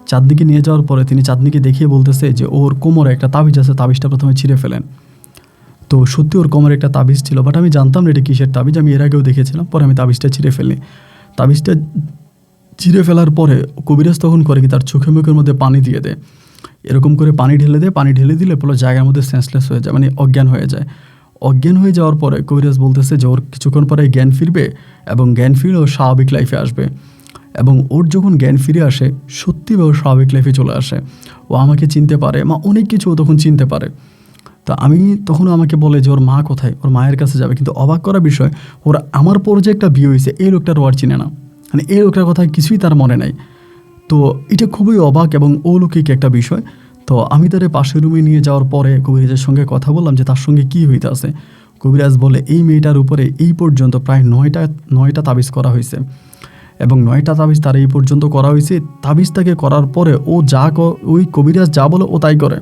চাঁদনিকে নিয়ে যাওয়ার পরে তিনি চাঁদনিকে দেখিয়ে বলতেছে যে ওর কোমরে একটা তাবিজ আছে, তাবিজটা প্রথমে ছিঁড়ে ফেলেন। তো সত্যি ওর কোমরে একটা তাবিজ ছিল, বাট আমি জানতাম না এটা কিসের তাবিজ, আমি এর আগেও দেখেছিলাম। পরে আমি তাবিজটা ছিঁড়ে ফেলি। তাবিজটা ছিঁড়ে ফেলার পরে কবিরাজ তখন করে কি, তার চোখে মুখের মধ্যে পানি দিয়ে দেয়, এরকম করে পানি ঢেলে দেয়। পানি ঢেলে দিলে পুরো জায়গার মধ্যে সেন্সলেস হয়ে যায়, মানে অজ্ঞান হয়ে যায়। অজ্ঞান হয়ে যাওয়ার পরে কবিরাজ বলতেছে যে ওর কিছুক্ষণ পরে জ্ঞান ফিরবে, এবং জ্ঞান ফিরে ও স্বাভাবিক লাইফে আসবে। এবং ওর যখন জ্ঞান ফিরে আসে, সত্যি ও স্বাভাবিক লাইফে চলে আসে, ও আমাকে চিনতে পারে, মা অনেক কিছু ও তখন চিনতে পারে। তা আমি তখন আমাকে বলে যে ওর মা কোথায়, ওর মায়ের কাছে যাবে। কিন্তু অবাক করা বিষয়, ওর আমার পর যে একটা বিয়ে হয়েছে এই লোকটার ও আর চিনে না, মানে এই লোকটার কথা কিছুই তার মনে নাই। তো এটা খুবই অবাক এবং অলৌকিক একটা বিষয়। তো আমি তার পাশের রুমে নিয়ে যাওয়ার পরে কবিরাজের সঙ্গে কথা বললাম যে তার সঙ্গে কী হইতে আছে। কবিরাজ বলে এই মেয়েটার উপরে এই পর্যন্ত প্রায় নয়টা তাবিজ করা হয়েছে, এবং 9টা তাবিজ তার এই পর্যন্ত করা হয়েছে। তাবিজটাকে করার পরে ও ওই কবিরাজ যা বলে ও তাই করে।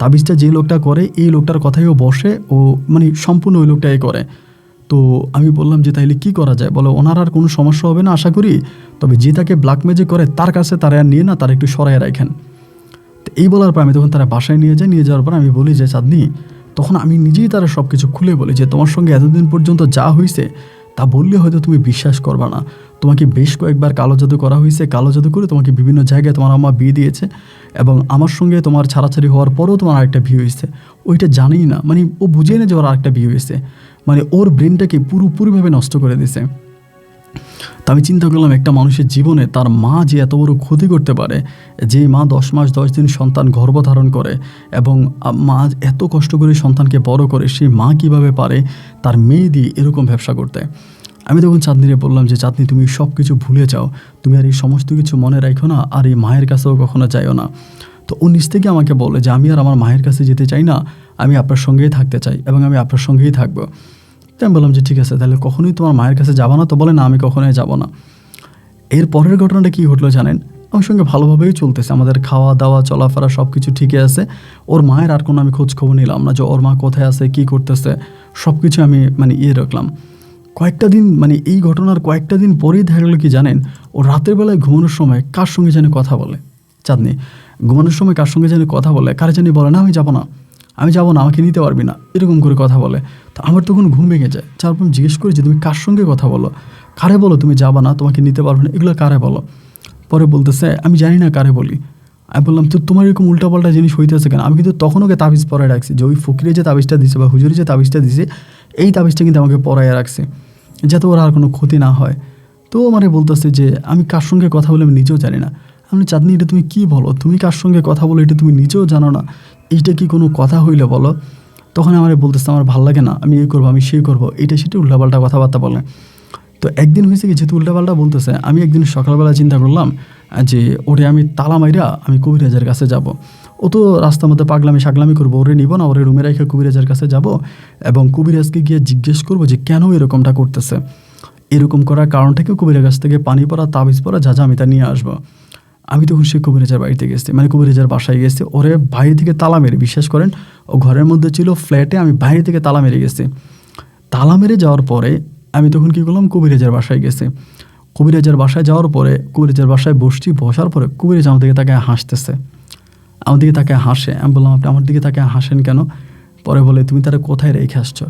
তাবিজটা যে লোকটা করে এই লোকটার কথাই ও বসে, ও মানে সম্পূর্ণ ওই লোকটাই করে। তো আমি বললাম যে তাইলে কী করা যায়, বলো ওনার আর কোনো সমস্যা হবে না আশা করি, তবে যে তাকে ব্ল্যাক ম্যাজিক করে তার কাছে তারা আর নিয়ে না, তারা একটু সরাই রাখেন। তো এই বলার পর আমি তখন তারা বাসায় নিয়ে যাই। নিয়ে যাওয়ার পর আমি বলি যে চাঁদনি, তখন আমি নিজেই তারা সব কিছু খুলে বলি যে তোমার সঙ্গে এতদিন পর্যন্ত যা হয়েছে তা বললে হয়তো তুমি বিশ্বাস করবা না। তোমাকে বেশ কয়েকবার কালো জাদু করা হয়েছে, কালো জাদু করে তোমাকে বিভিন্ন জায়গায় তোমার আম্মা বিয়ে দিয়েছে, এবং আমার সঙ্গে তোমার ছাড়াছাড়ি হওয়ার পরেও তোমার আরেকটা বিয়ে হয়েছে। ওইটা জানেই না, মানে ও বুঝেই না যে ওর আরেকটা বিয়ে হয়েছে, মানে ওর ব্রেনটাকে পুরোপুরিভাবে নষ্ট করে দিছে। তা আমি চিন্তা করলাম একটা মানুষের জীবনে তার মা যে এত বড় ক্ষতি করতে পারে, যে মা 10 মাস 10 দিন সন্তান গর্ভধারণ করে, এবং মা এত কষ্ট করে সন্তানকে বড় করে, সেই মা কিভাবে পারে তার মেয়ে দিয়ে এরকম ব্যবসা করতে। আমি তখন চাঁদনিরে বললাম যে চাঁদনি, তুমি সব কিছু ভুলে যাও, তুমি আর এই সমস্ত কিছু মনে রাখো না, আর এই মায়ের কাছেও কখনো যাইও না। তো ও নিজ থেকে আমাকে বলে যে আমি আর আমার মায়ের কাছে যেতে চাই না, আমি আপনার সঙ্গেই থাকতে চাই এবং আমি আপনার সঙ্গেই থাকবো। তো আমি বললাম যে ঠিক আছে, তাহলে কখনোই তোমার মায়ের কাছে যাবো না? তো বলে না, আমি কখনোই যাবো না। এর পরের ঘটনাটা কী ঘটলো জানেন? আমার সঙ্গে ভালোভাবেই চলতেছে, আমাদের খাওয়া দাওয়া চলাফেরা সব কিছু ঠিকই আছে। ওর মায়ের আর কোনো আমি খোঁজ খবর নিলাম না যে ওর মা কোথায় আছে, কী করতেছে, সব কিছু আমি মানে রাখলাম। কয়েকটা দিন, মানে এই ঘটনার কয়েকটা দিন পরেই দেখা গেলো কি জানেন, ও রাতের বেলায় ঘুমানোর সময় কার সঙ্গে জানি কথা বলে। চাঁদনি ঘুমানোর সময় কার সঙ্গে জানি কথা বলে, কারে জানি বলে না আমি যাবো না, আমি যাবো না, আমাকে নিতে পারবি না, এরকম করে কথা বলে। তো আমার তখন ঘুম ভেঙে যায়। তারপর আমি জিজ্ঞেস করি যে তুমি কার সঙ্গে কথা বলো, কারে বলো তুমি যাবা না, তোমাকে নিতে পারবে না, এগুলো কারে বলো? পরে বলতেছে আমি জানি না কারে বলি। আমি বললাম তো তোমার এরকম উল্টাপাল্টা জিনিস হইতেছে কেন? আমি কিন্তু তখন ওকে তাবিজ পরায় রাখছি, যে ওই ফকিরে যে তাবিজটা দিছে বা হুজুরি যে তাবিজটা দিছে, এই তাবিজটা কিন্তু আমাকে পরায় রাখছে যাতে ওর আর কোনো ক্ষতি না হয়। তো মানে বলতেছে যে আমি কার সঙ্গে কথা বলে আমি নিজেও জানি না। আমি চাঁদনি, এটা তুমি কী বলো, তুমি কার সঙ্গে কথা বলো এটা তুমি নিজেও জানো না, এইটা কি কোনো কথা হইলে বলো? তখন আমার বলতেছে আমার ভালো লাগে না, আমি এই করবো, আমি সেই করবো, এটা সেটা উল্টাপাল্টা কথাবার্তা বলে। তো একদিন হয়েছে কি, যেহেতু উল্টাপাল্টা বলতেছে, আমি একদিন সকালবেলা চিন্তা করলাম যে ওরে আমি তালা মাইরা আমি কবিরাজের কাছে যাব। ও তো রাস্তার মধ্যে পাগলামি সাগলামি করবো, ওরে নিব না, ওরে রুমে রেখে কবিরাজের কাছে যাব, এবং কবিরাজকে গিয়ে জিজ্ঞেস করবো যে কেন এরকমটা করতেছে, এরকম করার কারণটাকে কবিরাজ কাছ থেকে পানি পড়া তাবিজ পড়া যা যা আমি তা নিয়ে আসবো। আমি তখন সেই কবিরাজের বাড়িতে গেছি, মানে কবিরাজের বাসায় গেছি। ওরে বাইরে থেকে তালা মেরে, বিশ্বাস করেন ও ঘরের মধ্যে ছিল ফ্ল্যাটে, আমি বাইরে থেকে তালা মেরে গেছি। তালা মেরে যাওয়ার পরে আমি তখন কী করলাম, কবিরাজের বাসায় গেছি। কবিরাজের বাসায় যাওয়ার পরে কবিরাজের বাসায় বসার পরে কবিরাজ আমার দিকে তাকে হাসতেছে, আমার দিকে তাকে হাসে। আমি বললাম আপনি আমার দিকে তাকে হাসেন কেন? পরে বলে তুমি তারা কোথায় রেখে আসছো?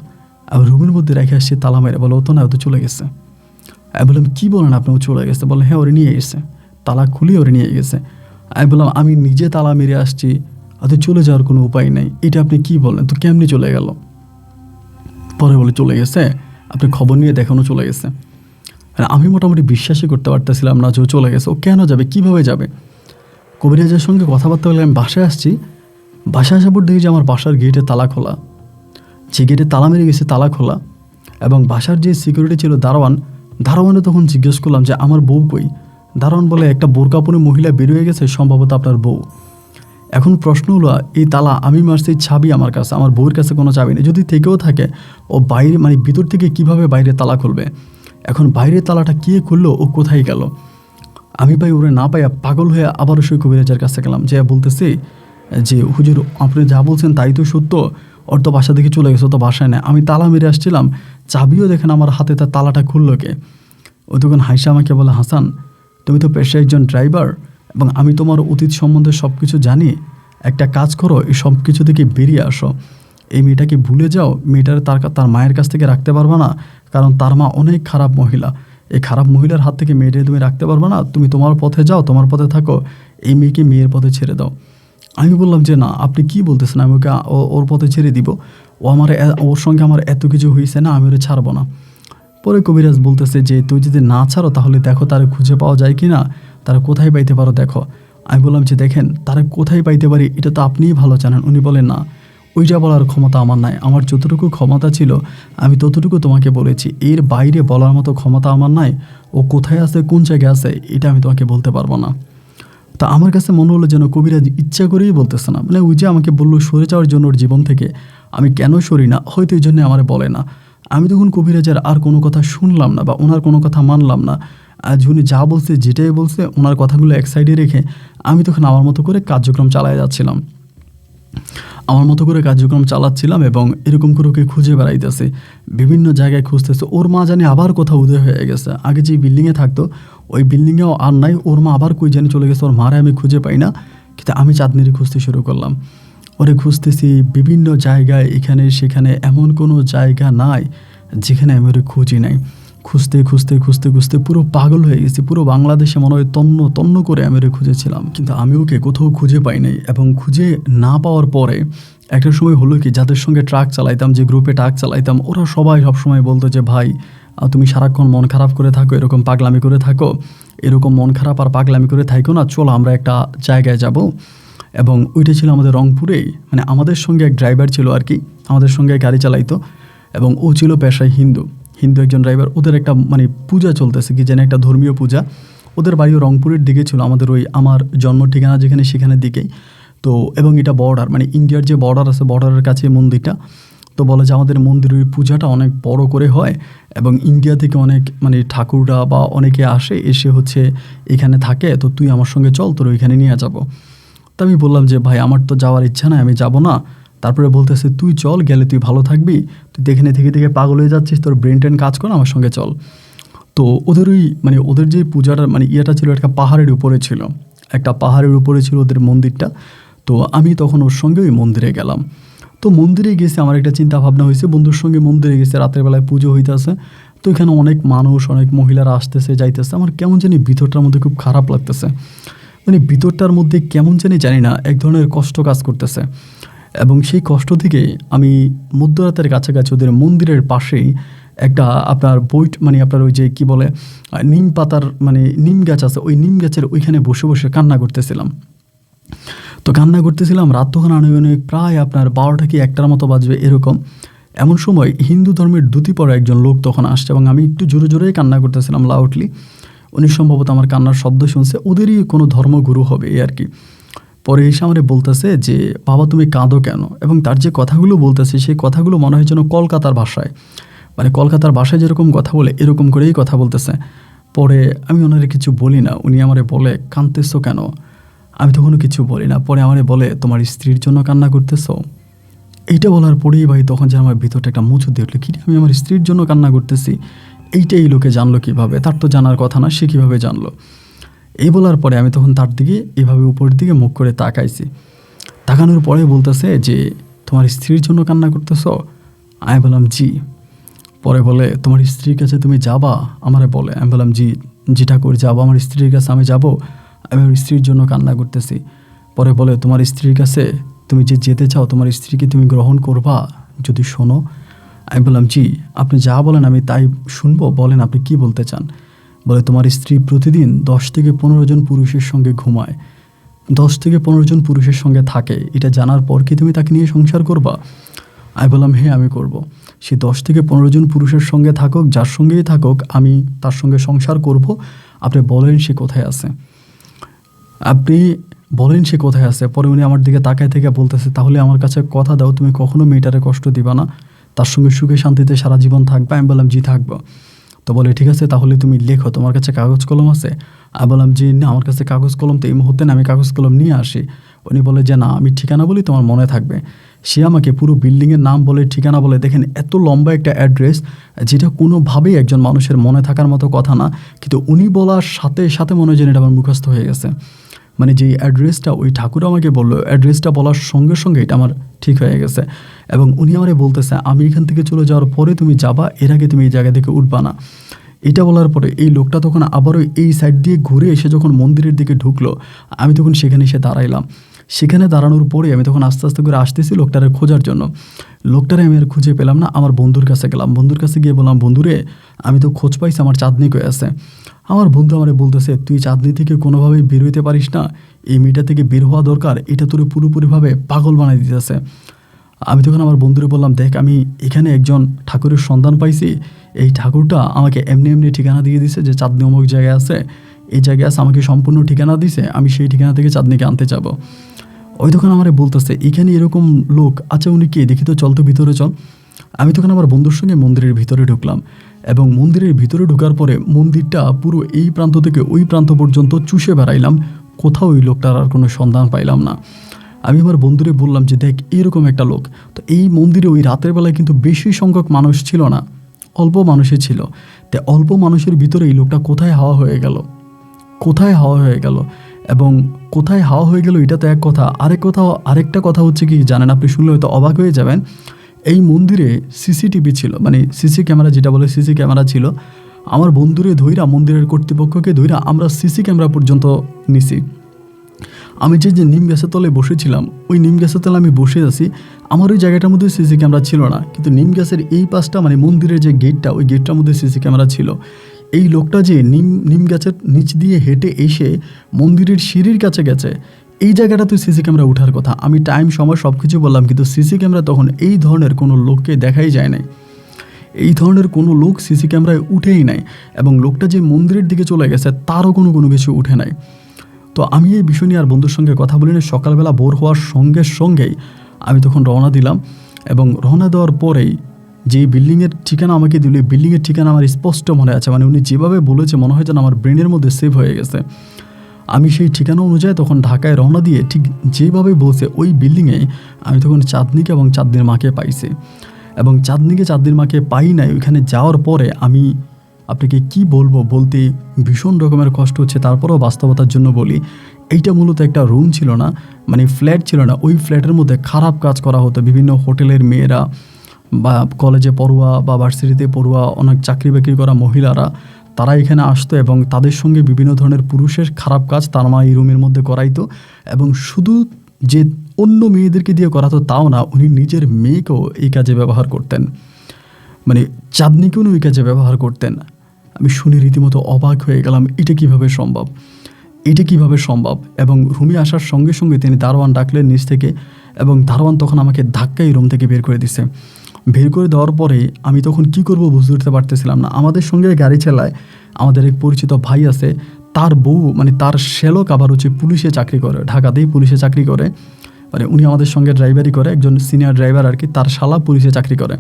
আমি রুমের মধ্যে রেখে আসছি তালা মেরে। বলে ও তো না, ও তো চলে গেছে। আমি বললাম কী বলেন আপনি? ও চলে গেছে। বলে হ্যাঁ, ওরে নিয়ে গেছে, তালা খুলে ওরে নিয়ে গেছে। আমি বললাম আমি নিজে তালা মেরে আসছি, তো চলে যাওয়ার কোনো উপায় নেই, এটা আপনি কী বলেন? তো কেমনি চলে গেল? পরে বলে চলে গেছে, আপনি খবর নিয়ে দেখানো চলে গেছে। আমি মোটামুটি বিশ্বাসই করতে পারতেছিলাম না যে ও চলে গেছে। ও কেন যাবে, কীভাবে যাবে? কবিরাজের সঙ্গে কথাবার্তা বলে আমি বাসায় আসছি। বাসায় আসার পর দেখি যে আমার বাসার গেটে তালা খোলা, যে গেটে তালা মেরে গেছে তালা খোলা। এবং বাসার যে সিকিউরিটি ছিল দারোয়ানে তখন জিজ্ঞেস করলাম যে আমার বউ কই? দারোয়ান বলে একটা বোরকা পরে মহিলা বেরিয়ে গেছে, সম্ভবত আপনার বউ। এখন প্রশ্ন হলো, এই তালা আমি মারছি, চাবি আমার কাছে, আমার বউয়ের কাছে কোনো চাবি নেই। যদি থেকেও থাকে, ও বাইরে মানে ভিতর থেকে কিভাবে বাইরে তালা খুলবে? এখন বাইরের তালাটা কে খুললো, ও কোথায় গেল? আমি পাই ওরে না পাইয়া পাগল হয়ে আবারও সেই কবিরাজের কাছে গেলাম, যে বলতেছি যে হুজুর আপনি যা বলছেন তাই তো সত্য, ওর তো বাসা থেকে চলে গেছে, ও তো বাসায় নেই, আমি তালা মেরে আসছিলাম, চাবিও দেখেন আমার হাতে, তার তালাটা খুললো কে? ও তখন হাইসা আমাকে বলে, হাসান তুমি তো পেশায় একজন ড্রাইভার এবং আমি তোমার অতীত সম্বন্ধে সব কিছু জানি। একটা কাজ করো, এই সব কিছু থেকে বেরিয়ে আসো, এই মেয়েটাকে ভুলে যাও, মেয়েটার তার মায়ের কাছ থেকে রাখতে পারবে না, কারণ তার মা অনেক খারাপ মহিলা, এই খারাপ মহিলার হাত থেকে মেয়েটাকে তুমি রাখতে পারবে না, তুমি তোমার পথে যাও, তোমার পথে থাকো, এই মেয়েকে মেয়ের পথে ছেড়ে দাও। আমি বললাম যে না, আপনি কি বলতেছেন, আমি ওকে ওর পথে ছেড়ে দিব, ওর সঙ্গে আমার এত কিছু হয়েছে না, আমি ওরে ছাড়বো না। পরে কবিরাজ বলতেছে যে তুই যদি না ছাড়ো তাহলে দেখো তারা খুঁজে পাওয়া যায় কি না, তারা কোথায় পাইতে পারো দেখো। আমি বললাম যে দেখেন, তারা কোথায় পাইতে পারি এটা তো আপনিই ভালো জানেন। উনি বলেন না, ওইটা বলার ক্ষমতা আমার নাই, আমার যতটুকু ক্ষমতা ছিল আমি ততটুকু তোমাকে বলেছি, এর বাইরে বলার মতো ক্ষমতা আমার নাই। ও কোথায় আছে, কোন জায়গায় আছে, এটা আমি তোমাকে বলতে পারবো না। তা আমার কাছে মনে হলো যেন কবিরাজ ইচ্ছা করেই বলতেছে না, মানে ওই যে আমাকে বললো সরে যাওয়ার জন্য ওর জীবন থেকে, আমি কেন সরি না, হয়তো এই জন্যে আমার বলে না। আমি তখন কবিরাজের আর কোনো কথা শুনলাম না বা ওনার কোনো কথা মানলাম না। আর উনি যা বলছে, যেটাই বলছে, ওনার কথাগুলো এক সাইডে রেখে আমি তখন আমার মতো করে কার্যক্রম চালিয়ে যাচ্ছিলাম, আমার মতো করে কার্যক্রম চালাচ্ছিলাম এবং এরকম করে ওকে খুঁজে বেড়াইতেছে, বিভিন্ন জায়গায় খুঁজতেছে। ওর মা জানি আবার কোথাও উদয় হয়ে গেছে, আগে যে বিল্ডিংয়ে থাকতো ওই বিল্ডিংয়েও আর নাই, ওর মা আবার কই জানি চলে গেছে, ওর মারে আমি খুঁজে পাই না। কিন্তু আমি চাঁদনিরে খুঁজতে শুরু করলাম, ওরে খুঁজতেছি বিভিন্ন জায়গায়, এখানে সেখানে, এমন কোনো জায়গা নাই যেখানে আমি ওরে খুঁজি নাই। খুঁজতে খুঁজতে খুঁজতে খুঁজতে পুরো পাগল হয়ে গেছি, পুরো বাংলাদেশে মনে হয় তন্ন তন্ন করে আমি ওরে খুঁজেছিলাম, কিন্তু আমি ওকে কোথাও খুঁজে পাই নাই। এবং খুঁজে না পাওয়ার পরে একটা সময় হলো কি, যাদের সঙ্গে ট্রাক চালাইতাম, যে গ্রুপে ট্রাক চালাইতাম, ওরা সবাই সবসময় বলতো যে ভাই তুমি সারাক্ষণ মন খারাপ করে থাকো, এরকম পাগলামি করে থাকো, এরকম মন খারাপ আর পাগলামি করে থাকো না, চলো আমরা একটা জায়গায় যাব। এবং ওইটা ছিল আমাদের রংপুরেই, মানে আমাদের সঙ্গে এক ড্রাইভার ছিল আর কি, আমাদের সঙ্গে গাড়ি চালাইতো এবং ও ছিল পেশায় হিন্দু একজন ড্রাইভার। ওদের একটা মানে পূজা চলতেছে, কি যেন একটা ধর্মীয় পূজা, ওদের বাড়িও রংপুরের দিকে ছিল, আমাদের ওই আমার জন্ম ঠিকানা যেখানে সেখানের দিকেই তো। এবং এটা বর্ডার, মানে ইন্ডিয়ার যে বর্ডার আছে, বর্ডারের কাছে মন্দিরটা। তো বলে যে আমাদের মন্দিরের ওই পূজাটা অনেক বড় করে হয় এবং ইন্ডিয়া থেকে অনেক মানে ঠাকুররা বা অনেকে আসে, এসে হচ্ছে এখানে থাকে, তো তুই আমার সঙ্গে চল, তোর ওইখানে নিয়ে যাব। তো আমি বললাম যে ভাই আমার তো যাওয়ার ইচ্ছা নাই, আমি যাব না। তারপরে বলতেছে তুই চল, গেলে তুই ভালো থাকবি, তুই দেখে থেকে থেকে পাগল হয়ে যাচ্ছিস, তোর ব্রেন টেন কাজ কর, আমার সঙ্গে চল। তো ওদের ওই মানে ওদের যে পূজাটা মানে ইয়েটা ছিল, একটা পাহাড়ের উপরে ছিল, একটা পাহাড়ের উপরে ছিল ওদের মন্দিরটা। তো আমি তখন ওর সঙ্গে ওই মন্দিরে গেলাম। তো মন্দিরে গেছে, আমার একটা চিন্তা ভাবনা হয়েছে, বন্ধুর সঙ্গে মন্দিরে গেছে, রাতের বেলায় পুজো হইতেছে, তো এখানে অনেক মানুষ, অনেক মহিলারা আসতেছে যাইতেছে, আমার কেমন জানি ভিতরটার মধ্যে খুব খারাপ লাগতেছে, মানে ভিতরটার মধ্যে কেমন জানি না এক ধরনের কষ্ট কাজ করতেছে। এবং সেই কষ্ট থেকে আমি মধ্যরাতের কাছাকাছি ওদের মন্দিরের পাশেই একটা আপনার মানে আপনার ওই যে কী বলে নিম পাতার মানে নিম গাছ আছে, ওই নিম গাছের ওইখানে বসে বসে কান্না করতেছিলাম। তো কান্না করতেছিলাম, রাত তখন আনুমানিক প্রায় আপনার 12টা কি 1টার মতো বাজবে এরকম। এমন সময় হিন্দু ধর্মের ধুতি পরা একজন লোক তখন আসছে এবং আমি একটু জোরে জোরেই কান্না করতেছিলাম লাউডলি। উনি সম্ভবত আমার কান্নার শব্দ শুনছে, ওদেরই কোনো ধর্মগুরু হবে এই আর কি। পরে এসে আমারে বলতেছে যে বাবা তুমি কাঁদো কেন, এবং তার যে কথাগুলো বলতেছে সেই কথাগুলো মনে হয় যেন কলকাতার ভাষায়, মানে কলকাতার ভাষায় যেরকম কথা বলে এরকম করেই কথা বলতেছে। পরে আমি ওনারে কিছু বলি না, উনি আমারে বলে কাঁদতেছো কেন, আমি তখনও কিছু বলি না। পরে আমারে বলে তোমার স্ত্রীর জন্য কান্না করতেছো। এইটা বলার পরেই ভাই তখন যে আমার ভিতরটা একটা মুচু দিয়ে উঠলো, কি আমি আমার স্ত্রীর জন্য কান্না করতেছি, এইটাই লোকে জানলো কীভাবে, তার তো জানার কথা না, সে কীভাবে জানলো। এই বলার পরে আমি তখন তার দিকে এভাবে উপরের দিকে মুখ করে তাকাইছি, তাকানোর পরে বলতেছে যে তোমার স্ত্রীর জন্য কান্না করতেছ। আমি বললাম জি। পরে বলে তোমার স্ত্রীর কাছে তুমি যাবা? আমারে বলে। আমি বললাম জি ঠাকুর যাবো, আমার স্ত্রীর কাছে আমি যাব। আমি আমার স্ত্রীর জন্য কান্না করতেছি। পরে বলে তোমার স্ত্রীর কাছে তুমি যে যেতে চাও, তোমার স্ত্রীকে তুমি গ্রহণ করবা যদি শোনো? আমি বললাম জি, আপনি যা বলেন আমি তাই শুনবো, বলেন আপনি কি বলতে চান। বলে তোমার স্ত্রী প্রতিদিন 10 থেকে 15 জন পুরুষের সঙ্গে ঘুমায়, 10 থেকে 15 জন পুরুষের সঙ্গে থাকে, এটা জানার পর কি তুমি তাকে নিয়ে সংসার করবা? আমি বললাম হ্যাঁ আমি করব। সে 10 থেকে 15 জন পুরুষের সঙ্গে থাকুক, যার সঙ্গেই থাকুক, আমি তার সঙ্গে সংসার করব। আপনি বলেন সে কোথায় আছে, আপনি বলেন সে কোথায় আছে। পরে উনি আমার দিকে তাকায় থেকে বলতেছে তাহলে আমার কাছে কথা দাও, তুমি কখনো মেয়েটারে কষ্ট দিবা না, তার সঙ্গে সুখে শান্তিতে সারা জীবন থাকবে। আমি বললাম জি থাকবো। তো বলে ঠিক আছে তাহলে তুমি লেখো, তোমার কাছে কাগজ কলম আছে? আমি বললাম যে না আমার কাছে কাগজ কলম তো এই মুহূর্তে না, আমি কাগজ কলম নিয়ে আসি। উনি বলে যে না আমি ঠিকানা বলি তোমার মনে থাকবে। সে আমাকে পুরো বিল্ডিংয়ের নাম বলে, ঠিকানা বলে, দেখেন এত লম্বা একটা অ্যাড্রেস যেটা কোনোভাবেই একজন মানুষের মনে থাকার মতো কথা না, কিন্তু উনি বলার সাথে সাথে মনে হয় যেন এটা আমার মুখস্থ হয়ে গেছে। মানে যেই অ্যাড্রেসটা ওই ঠাকুর আমাকে বললো, অ্যাড্রেসটা বলার সঙ্গে সঙ্গে এটা আমার ঠিক হয়ে গেছে। এবং উনি আমারে বলতেছে আমি এখান থেকে চলে যাওয়ার পরে তুমি যাবা, এর আগে তুমি এই জায়গা থেকে উঠবা না। এটা বলার পরে এই লোকটা তখন আবারও এই সাইড দিয়ে ঘুরে এসে যখন মন্দিরের দিকে ঢুকলো, আমি তখন সেখানে এসে দাঁড়াইলাম। সেখানে দাঁড়ানোর পরে আমি তখন আস্তে আস্তে করে আসতেছি লোকটারে খোঁজার জন্য। লোকটারে আমি আর খুঁজে পেলাম না। আমার বন্ধুর কাছে গেলাম, বন্ধুর কাছে গিয়ে বললাম বন্ধুরে আমি তো খোঁজ পাইছি আমার চাঁদনি কই আছে। আমার বন্ধু আমারে বলতেছে তুই চাঁদনি থেকে কোনোভাবেই বের হইতে পারিস না, এই মেয়েটা থেকে বের হওয়া দরকার, এটা তোর পুরোপুরিভাবে পাগল বানাই দিতেছে। আমি তখন আমার বন্ধুরে বললাম দেখ আমি এখানে একজন ঠাকুরের সন্ধান পাইছি, এই ঠাকুরটা আমাকে এমনি এমনি ঠিকানা দিয়ে দিছে যে চাঁদনি অমুক জায়গায় আছে, এই জায়গায় আছে, আমাকে সম্পূর্ণ ঠিকানা দিছে, আমি সেই ঠিকানা থেকে চাঁদনিকে আনতে যাব। ওই তখন আমারে বলতেছে এখানে এরকম লোক, আচ্ছা উনি কে দেখি তো, চল তো ভিতরে চল। আমি তখন আমার বন্ধুর সঙ্গে মন্দিরের ভিতরে ঢুকলাম এবং মন্দিরের ভিতরে ঢোকার পরে মন্দিরটা পুরো এই প্রান্ত থেকে ওই প্রান্ত পর্যন্ত চুষে বেড়াইলাম, কোথাও ওই লোকটার আর কোনো সন্ধান পাইলাম না। আমি আমার বন্ধুরে বললাম যে দেখ এরকম একটা লোক, তো এই মন্দিরে ওই রাতের বেলায় কিন্তু বেশি সংখ্যক মানুষ ছিল না, অল্প মানুষই ছিল। তো অল্প মানুষের ভিতরে এই লোকটা কোথায় হাওয়া হয়ে গেল, কোথায় হাওয়া হয়ে গেল, এবং কোথায় হাওয়া হয়ে গেল এটা তো এক কথা, আরেকটা কথা হচ্ছে কি জানেন, আপনি শুনলে হয়তো অবাক হয়ে যাবেন। এই মন্দিরে সিসিটিভি ছিল, মানে সিসি ক্যামেরা যেটা বলে সিসি ক্যামেরা ছিল। আমার বন্ধুরে ধইরা, মন্দিরের কর্তৃপক্ষকে ধইরা আমরা সিসি ক্যামেরা পর্যন্ত নিছি। আমি যে নিম গাছের তলে বসেছিলাম, ওই নিম গাছের তলে আমি বসে আছি, আমার ওই জায়গাটার মধ্যে সিসি ক্যামেরা ছিল না, কিন্তু নিম গাছের এই পাশটা মানে মন্দিরের যে গেটটা, ওই গেটটার মধ্যে সিসি ক্যামেরা ছিল। এই লোকটা যে নিম গাছের নিচ দিয়ে হেঁটে এসে মন্দিরের সিঁড়ির কাছে গেছে, এই জায়গাটাতে সিসি ক্যামেরা ওঠার কথা। আমি টাইম সময় সব কিছু বললাম, কিন্তু সিসি ক্যামেরা তখন এই ধরনের কোনো লোককে দেখাই যায় নাই, এই ধরনের কোনো লোক সিসি ক্যামেরায় উঠেই নাই, এবং লোকটা যে মন্দিরের দিকে চলে গেছে তারও কোনো কিছু উঠে নাই। তো আমি এই বিষয় নিয়ে আর বন্ধুর সঙ্গে কথা বলি না। সকালবেলা ভোর হওয়ার সঙ্গে সঙ্গেই আমি তখন রওনা দিলাম, এবং রওনা দেওয়ার পরেই যে বিল্ডিংয়ের ঠিকানা আমাকে দিল, এই বিল্ডিংয়ের ঠিকানা আমার স্পষ্ট মনে আছে, মানে উনি যেভাবে বলেছে মনে হয় যেন আমার ব্রেনের মধ্যে সেভ হয়ে গেছে। আমি সেই ঠিকানা অনুযায়ী তখন ঢাকায় রওনা দিয়ে ঠিক যেভাবে বলছে ওই বিল্ডিংয়ে আমি তখন চাঁদনিকে এবং চাঁদনির মাকে পাইছি। এবং চাঁদনির মাকে পাই নাই, ওইখানে যাওয়ার পরে আমি আপনাকে কি বলবো, বলতে ভীষণ রকমের কষ্ট হচ্ছে, তারপরেও বাস্তবতার জন্য বলি, এইটা মূলত একটা রুম ছিল না, মানে ফ্ল্যাট ছিল না। ওই ফ্ল্যাটের মধ্যে খারাপ কাজ করা হতো, বিভিন্ন হোটেলের মেয়েরা বা কলেজে পড়ুয়া বা ভার্সিটিতে পড়ুয়া অনেক চাকরি বাকরি করা মহিলারা, তারা এখানে আসতো এবং তাদের সঙ্গে বিভিন্ন ধরনের পুরুষের খারাপ কাজ তার মা এই রুমের মধ্যে করাইতো। এবং শুধু যে অন্য মেয়েদেরকে দিয়ে করাতো তাও না, উনি নিজের মেয়েকেও এই কাজে ব্যবহার করতেন, মানে চাঁদনিকেও ওই কাজে ব্যবহার করতেন। আমি শুনে রীতিমতো অবাক হয়ে গেলাম, এটা কিভাবে সম্ভব। এবং রুমে আসার সঙ্গে সঙ্গে তিনি দারোয়ান ডাকলেন নিচ থেকে, এবং দারোয়ান তখন আমাকে ধাক্কাই রুম থেকে বের করে দিছে। বের করে দেওয়ার পরে আমি তখন কি করব বুঝতে উঠতে পারতেছিলাম না। আমাদের সঙ্গে গাড়ি চালায় আমাদের এক পরিচিত ভাই আছে, তার বউ মানে তার শ্যালক আবার হচ্ছে পুলিশে চাকরি করে, ঢাকাতেই পুলিশে চাকরি করে, মানে উনি আমাদের সঙ্গে ড্রাইভারি করে, একজন সিনিয়র ড্রাইভার আর কি, তার শালা পুলিশে চাকরি করে।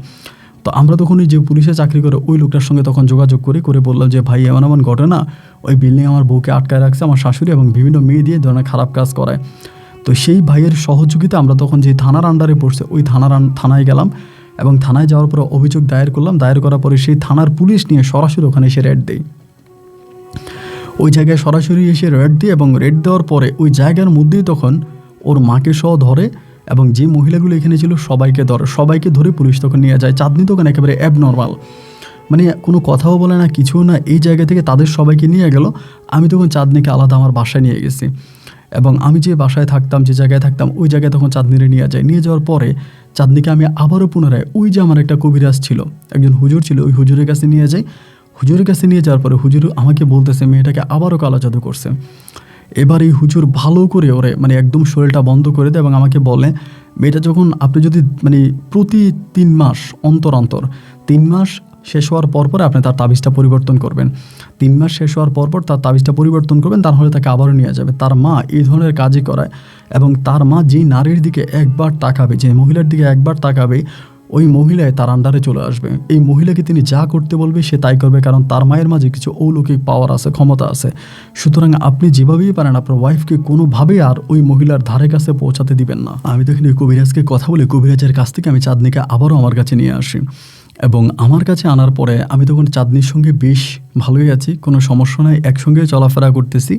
তো আমরা তখন ওই যে পুলিশে চাকরি করে ওই লোকটার সঙ্গে তখন যোগাযোগ করে বললাম যে ভাই এমন ঘটনা, ওই বিল্ডিং আমার বউকে আটকায় রাখছে আমার শাশুড়ি, এবং বিভিন্ন মেয়ে দিয়ে ধরনের খারাপ কাজ করায়। তো সেই ভাইয়ের সহযোগিতা আমরা তখন যে থানার আন্ডারে পড়ছে ওই থানায় গেলাম, এবং থানায় যাওয়ার পরে অভিযোগ দায়ের করলাম। দায়ের করার পরে সেই থানার পুলিশ নিয়ে সরাসরি ওখানে এসে রেড দেয়, ওই জায়গায় সরাসরি এসে রেড দিয়ে, এবং রেড দেওয়ার পরে ওই জায়গার মধ্যেই তখন ওর মাকে সহ ধরে, এবং যে মহিলাগুলো এখানে ছিল সবাইকে ধরে পুলিশ তখন নিয়ে যায়। চাঁদনি তখন একেবারে অ্যাবনর্মাল, মানে কোনো কথাও বলে না, কিছুও না, এই জায়গা থেকে তাদের সবাইকে নিয়ে গেল। আমি তখন চাঁদনিকে আলাদা আমার বাসায় নিয়ে গেছি, এবং আমি যে বাসায় থাকতাম, যে জায়গায় থাকতাম, ওই জায়গায় তখন চাঁদনিরে নিয়ে যায়। নিয়ে যাওয়ার পরে চাঁদনিকে আমি আবারও পুনরায় ওই যে আমার একটা কবিরাজ ছিল, একজন হুজুর ছিল, ওই হুজুরের কাছে নিয়ে যাই। হুজুরের কাছে নিয়ে যাওয়ার পরে হুজুর আমাকে বলতেছে মেয়েটাকে আবারও কালো জাদু করছে। এবার এই হুজুর ভালো করে ওরে মানে একদম শরীরটা বন্ধ করে দেয় এবং আমাকে বলে, মেয়েটা যখন আপনি যদি মানে প্রতি 3 মাস অন্তর অন্তর 3 মাস শেষ হওয়ার পর আপনি তার তাবিজটা পরিবর্তন করবেন। 3 মাস শেষ হওয়ার পর তার তাবিজটা পরিবর্তন করবেন, তাহলে তাকে আবারও নিয়ে যাবে। তার মা এই ধরনের কাজই করায়, এবং তার মা যেই নারীর দিকে একবার তাকাবে, যে মহিলার দিকে একবার তাকাবে, ওই মহিলায় তার আন্ডারে চলে আসবে। এই মহিলাকে তিনি যা করতে বলবে সে তাই করবে, কারণ তার মায়ের মাঝে কিছু অলৌকিক পাওয়ার আছে, ক্ষমতা আছে। সুতরাং আপনি যেভাবেই পারেন আপনার ওয়াইফকে কোনোভাবেই আর ওই মহিলার ধারে কাছে পৌঁছাতে দিবেন না। আমি তখন এই কবিরাজকে কথা বলে কবিরাজের কাছ থেকে আমি চাঁদনিকে আবারও আমার কাছে নিয়ে আসি, এবং আমার কাছে আনার পরে আমি তখন চাঁদনির সঙ্গে বেশ ভালোই আছি, কোনো সমস্যা নাই, একসঙ্গে চলাফেরা করতেছি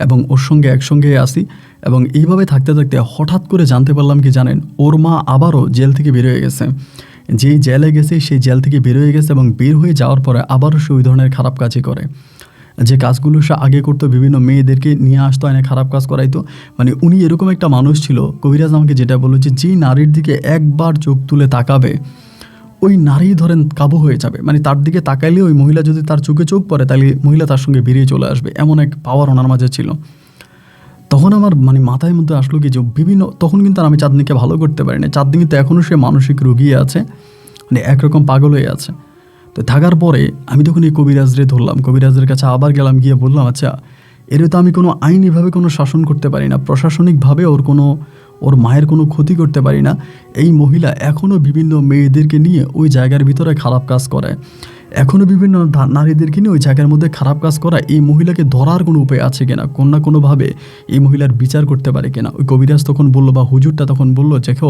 এবং ওর সঙ্গে একসঙ্গে আসি। এবং এইভাবে থাকতে থাকতে হঠাৎ করে জানতে পারলাম কি জানেন, ওর মা আবারও জেল থেকে বের হয়ে গেছে। যেই জেলে গেছে সেই জেল থেকে বের হয়ে গেছে, এবং বের হয়ে যাওয়ার পরে আবারও সে ওই ধরনের খারাপ কাজই করে। যে কাজগুলো সে আগে করতো, বিভিন্ন মেয়েদেরকে নিয়ে আসতো, এনে খারাপ কাজ করাইতো। মানে উনি এরকম একটা মানুষ ছিল, কবিরাজ আমাকে যেটা বললো যে যেই নারীর দিকে একবার চোখ তুলে তাকাবে ওই নারী ধরেন কাবু হয়ে যাবে। মানে তার দিকে তাকাইলে ওই মহিলা যদি তার চোখে চোখ পড়ে তাহলে মহিলা তার সঙ্গে বেরিয়ে চলে আসবে, এমন এক পাওয়ার ওনার মাঝে ছিল। তখন আমার মানে মাথায় মধ্যে আসলো কি যে তখন কিন্তু আর আমি চাঁদনিকে ভালো করতে পারি না। চাঁদনি কিন্তু এখনও সে মানসিক রোগী আছে, মানে একরকম পাগল হয়ে আছে। তো থাকার পরে আমি তখন এই কবিরাজরে ধরলাম, কবিরাজের কাছে আবার গেলাম, গিয়ে বললাম আচ্ছা এর তো আমি কোনো আইনিভাবে কোনো শাসন করতে পারি না, প্রশাসনিকভাবে ওর মায়ের কোনো ক্ষতি করতে পারি না। এই মহিলা এখনও বিভিন্ন মেয়েদেরকে নিয়ে ওই জায়গার ভিতরে খারাপ কাজ করে, এখনও বিভিন্ন নারীদেরকে নিয়ে ওই জায়গার মধ্যে খারাপ কাজ করা। এই মহিলাকে ধরার কোনো উপায় আছে কিনা, কোন না কোনোভাবে এই মহিলার বিচার করতে পারে কিনা। ওই কবিরাজ তখন বললো, বা হুজুরটা তখন বললো, দেখো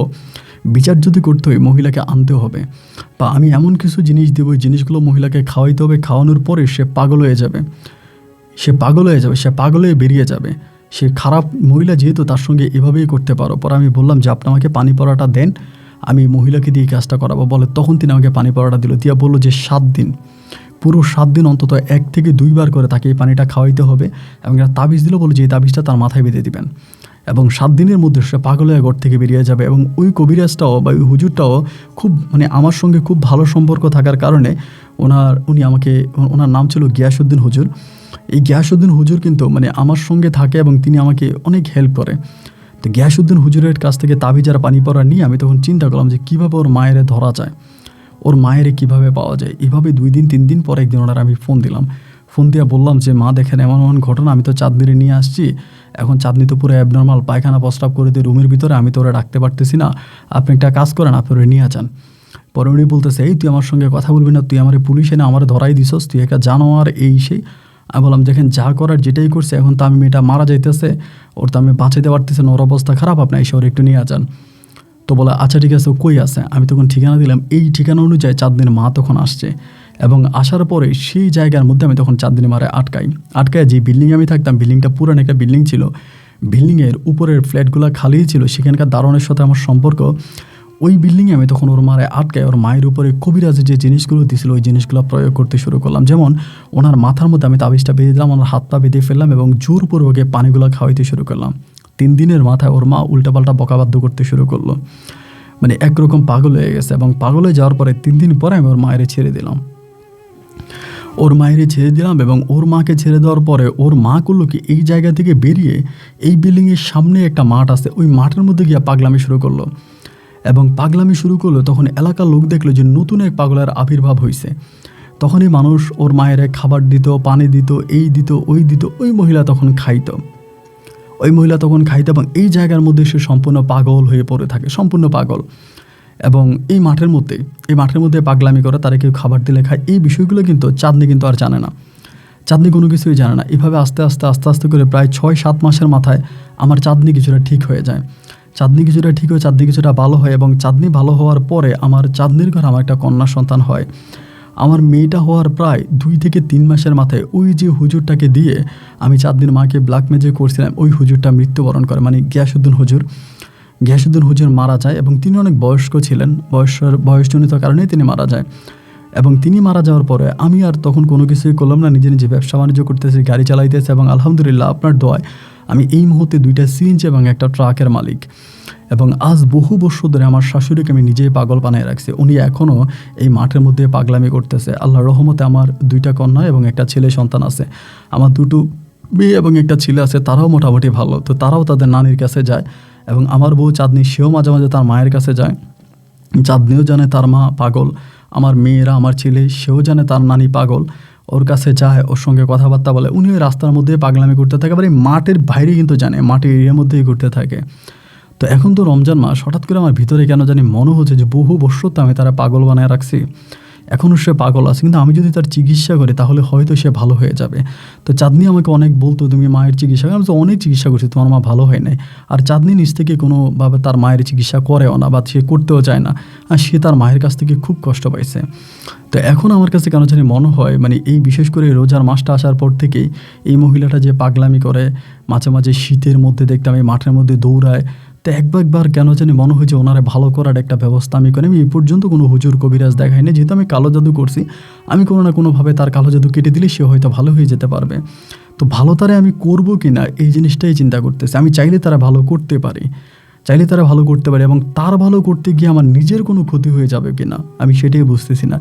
বিচার যদি করতে হয় মহিলাকে আনতে হবে, বা আমি এমন কিছু জিনিস দেবো, ওই জিনিসগুলো মহিলাকে খাওয়াইতে হবে, খাওয়ানোর পরে সে পাগল হয়ে যাবে, সে পাগল হয়ে বেরিয়ে যাবে। সে খারাপ মহিলা যেহেতু, তার সঙ্গে এভাবেই করতে পারো। পরে আমি বললাম যে আপনি আমাকে পানি পড়াটা দেন, আমি মহিলাকে দিয়ে কাজটা করাবো। বলে তখন তিনি আমাকে পানি পড়াটা দিল, দিয়া বললো যে 7 দিন, পুরো 7 দিন অন্তত 1 থেকে 2 বার করে তাকে এই পানিটা খাওয়াইতে হবে, এবং একটা তাবিজ দিল, বলে যে এই তাবিজটা তার মাথায় বেঁধে দিবেন, এবং 7 দিনের মধ্যে সে পাগল হয়ে ঘর থেকে বেরিয়ে যাবে। এবং ওই কবিরাজটাও বা ওই হুজুরটাও খুব মানে আমার সঙ্গে খুব ভালো সম্পর্ক থাকার কারণে ওনার নাম ছিল গিয়াসউদ্দিন হুজুর। এই গিয়াসউদ্দিন হুজুর কিন্তু মানে আমার সঙ্গে থাকে এবং তিনি আমাকে অনেক হেল্প করে। তো গিয়াসউদ্দিন হুজুরের কাছ থেকে তাবিজ আর পানি পড়া নিয়ে আমি তখন চিন্তা করলাম যে কীভাবে ওর মায়েরে ধরা যায়, ওর মায়েরে কীভাবে পাওয়া যায়। এইভাবে 2 দিন 3 দিন পরে একদিন ওনার আমি ফোন দিলাম, ফোন দিয়ে বললাম যে মা দেখেন এমন এমন ঘটনা, আমি তো চাঁদনিরে নিয়ে আসছি, এখন চাঁদনি তো পুরো অ্যাবনর্মাল, পায়খানা প্রস্রাব করে দিয়ে রুমের ভিতরে, আমি তো ওরা রাখতে পারতেছি না, আপনি একটা কাজ করেন, আপনি ওরা নিয়ে যান। পরে উনি বলতেছে, এই তুই আমার সঙ্গে কথা বলবি না, তুই আমার পুলিশে না আমার ধরাই দিছস, তুই একটা জানোয়ার, এই সেই। আমি বললাম দেখেন যা করার যেটাই করছে, এখন তো আমি মেয়েটা মারা যাইতেছে, ওর তো আমি বাঁচাইতে পারতেছি না, ওর অবস্থা খারাপ, আপনি এসে ওর একটু নিয়ে যান। তো বলে আচ্ছা ঠিক আছে, ও কই আছে? আমি তখন ঠিকানা দিলাম, এই ঠিকানা অনুযায়ী চাঁদনির মা তখন আসছে, এবং আসার পরে সেই জায়গার মধ্যে আমি তখন চাঁদনি মারে আটকায় যে বিল্ডিংয়ে আমি থাকতাম, বিল্ডিংটা পুরান একটা বিল্ডিং ছিল, বিল্ডিংয়ের উপরের ফ্ল্যাটগুলো খালিই ছিল, সেখানকার দারোয়ানের সাথে আমার সম্পর্ক। ওই বিল্ডিংয়ে আমি তখন ওর মারে আটকায় ওর মায়ের উপরে কবিরাজের যে জিনিসগুলো দিয়েছিল ওই জিনিসগুলো প্রয়োগ করতে শুরু করলাম। যেমন ওনার মাথার মধ্যে আমি তাবিজটা বেঁধে দিলাম, ওনার হাত পা বেঁধে ফেললাম এবং জোরপূর্বকে পানিগুলো খাওয়াইতে শুরু করলাম। 3 দিনের মাথায় ওর মা উল্টাপাল্টা বকাবাদ্য করতে শুরু করলো, মানে একরকম পাগল হয়ে গেছে। এবং পাগল হয়ে যাওয়ার পরে 3 দিন পরে আমি ওর মায়েরে ছেড়ে দিলাম, এবং ওর মাকে ছেড়ে দেওয়ার পরে ওর মা করলো কি, এই জায়গা থেকে বেরিয়ে এই বিল্ডিংয়ের সামনে একটা মাঠ আছে, ওই মাঠের মধ্যে গিয়ে পাগলামি শুরু করলো। তখন এলাকার লোক দেখলো যে নতুন এক পাগলের আবির্ভাব হয়েছে। তখনই মানুষ ওর মায়ের খাবার দিত, পানি দিত, এই দিত, ওই দিত। ওই মহিলা তখন খাইতো এবং এই জায়গার মধ্যে সে সম্পূর্ণ পাগল হয়ে পড়ে থাকে, সম্পূর্ণ পাগল। এবং এই মাঠের মধ্যে পাগলামি করে, তারা কেউ খাবার দিলে খায়। এই বিষয়গুলো কিন্তু চাঁদনি কিন্তু আর জানে না, চাঁদনি কোনো কিছুই জানে না। এভাবে আস্তে আস্তে করে প্রায় 6-7 মাসের মাথায় আমার চাঁদনি কিছুটা ঠিক হয়ে যায়, চাঁদনি কিছুটা ভালো হয়। এবং চাঁদনি ভালো হওয়ার পরে আমার চাঁদনির ঘরে আমার একটা কন্যা সন্তান হয়। আমার মেয়েটা হওয়ার প্রায় 2 থেকে 3 মাসের মাথায় ওই যে হুজুরটাকে দিয়ে আমি চাঁদনির মাকে ব্ল্যাক ম্যাজিক করছিলাম, ওই হুজুরটা মৃত্যুবরণ করে, মানে গিয়াসউদ্দিন হুজুর মারা যায়। এবং তিনি অনেক বয়স্ক ছিলেন, বয়সজনিত কারণেই তিনি মারা যায়। এবং তিনি মারা যাওয়ার পরে আমি আর তখন কোনো কিছুই করলাম না, নিজে নিজে ব্যবসা বাণিজ্য করতেছি, গাড়ি চালাইতেছে, এবং আলহামদুলিল্লাহ আপনার দোয়ায় আমি এই মুহূর্তে 2টা সিএনজি এবং একটা ট্রাকের মালিক। এবং আজ বহু বছর ধরে আমার শাশুড়িকে আমি নিজেই পাগল বানিয়ে রাখছি। উনি এখনও এই মাঠের মধ্যে পাগলামি করতেছে। আল্লাহর রহমতে আমার 2টা কন্যা এবং একটা ছেলে সন্তান আছে। আমার 2টো মেয়ে এবং একটা ছেলে আছে, তারাও মোটামুটি ভালো। তো তারাও তাদের নানির কাছে যায়, এবং আমার বউ চাঁদনি, সেও মাঝে মাঝে তার মায়ের কাছে যায়। চাঁদনিও জানে তার মা পাগল, আমার মেয়েরা, আমার ছেলে, সেও জানে তার নানি পাগল, ওর কাছে যায়, ওর সঙ্গে কথাবার্তা বলে। উনি ওই রাস্তার মধ্যে পাগলামি করতে থাকে, আবার এই মাঠের বাইরে কিন্তু জানে, মাঠের এরিয়ার মধ্যেই ঘুরতে থাকে। তো এখন তো রমজান মাস, হঠাৎ করে আমার ভিতরে কেন জানি মনে হচ্ছে যে বহু বছর তো আমি তারা পাগল বানায় রাখছি, এখনও সে পাগল আছে, কিন্তু আমি যদি তার চিকিৎসা করি তাহলে হয়তো সে ভালো হয়ে যাবে। তো চাঁদনি আমাকে অনেক বলতো তুমি মায়ের চিকিৎসা, আমি তো অনেক চিকিৎসা করছি, তোমার মা ভালো হয় নাই। আর চাঁদনি নিজ থেকে কোনোভাবে তার মায়ের চিকিৎসা করেও না, বা সে করতেও চায় না, আর সে তার মায়ের কাছ থেকে খুব কষ্ট পাইছে। তো এখন আমার কাছে কেন জানি মনে হয়, মানে এই বিশেষ করে রোজার মাসটা আসার পর থেকেই এই মহিলাটা যে পাগলামি করে, মাঝে মাঝে শীতের মধ্যে দেখতাম এই মাঠের মধ্যে দৌড়ায়। তো একবার কেন জানি মনে হয় যে ওনারা ভালো করার একটা ব্যবস্থা আমি করি। আমি এই পর্যন্ত কোনো হুজুর কবিরাজ দেখাইনি, যেহেতু আমি কালো জাদু করছি, আমি কোনো না কোনোভাবে তার কালো জাদু কেটে দিলে সে হয়তো ভালো হয়ে যেতে পারবে। তো ভালো তারে আমি করবো কি না এই জিনিসটাই চিন্তা করতেছি। আমি চাইলে তারা ভালো করতে পারি, এবং তার ভালো করতে গিয়ে আমার নিজের কোনো ক্ষতি হয়ে যাবে কি না আমি সেটাই বুঝতেছি না।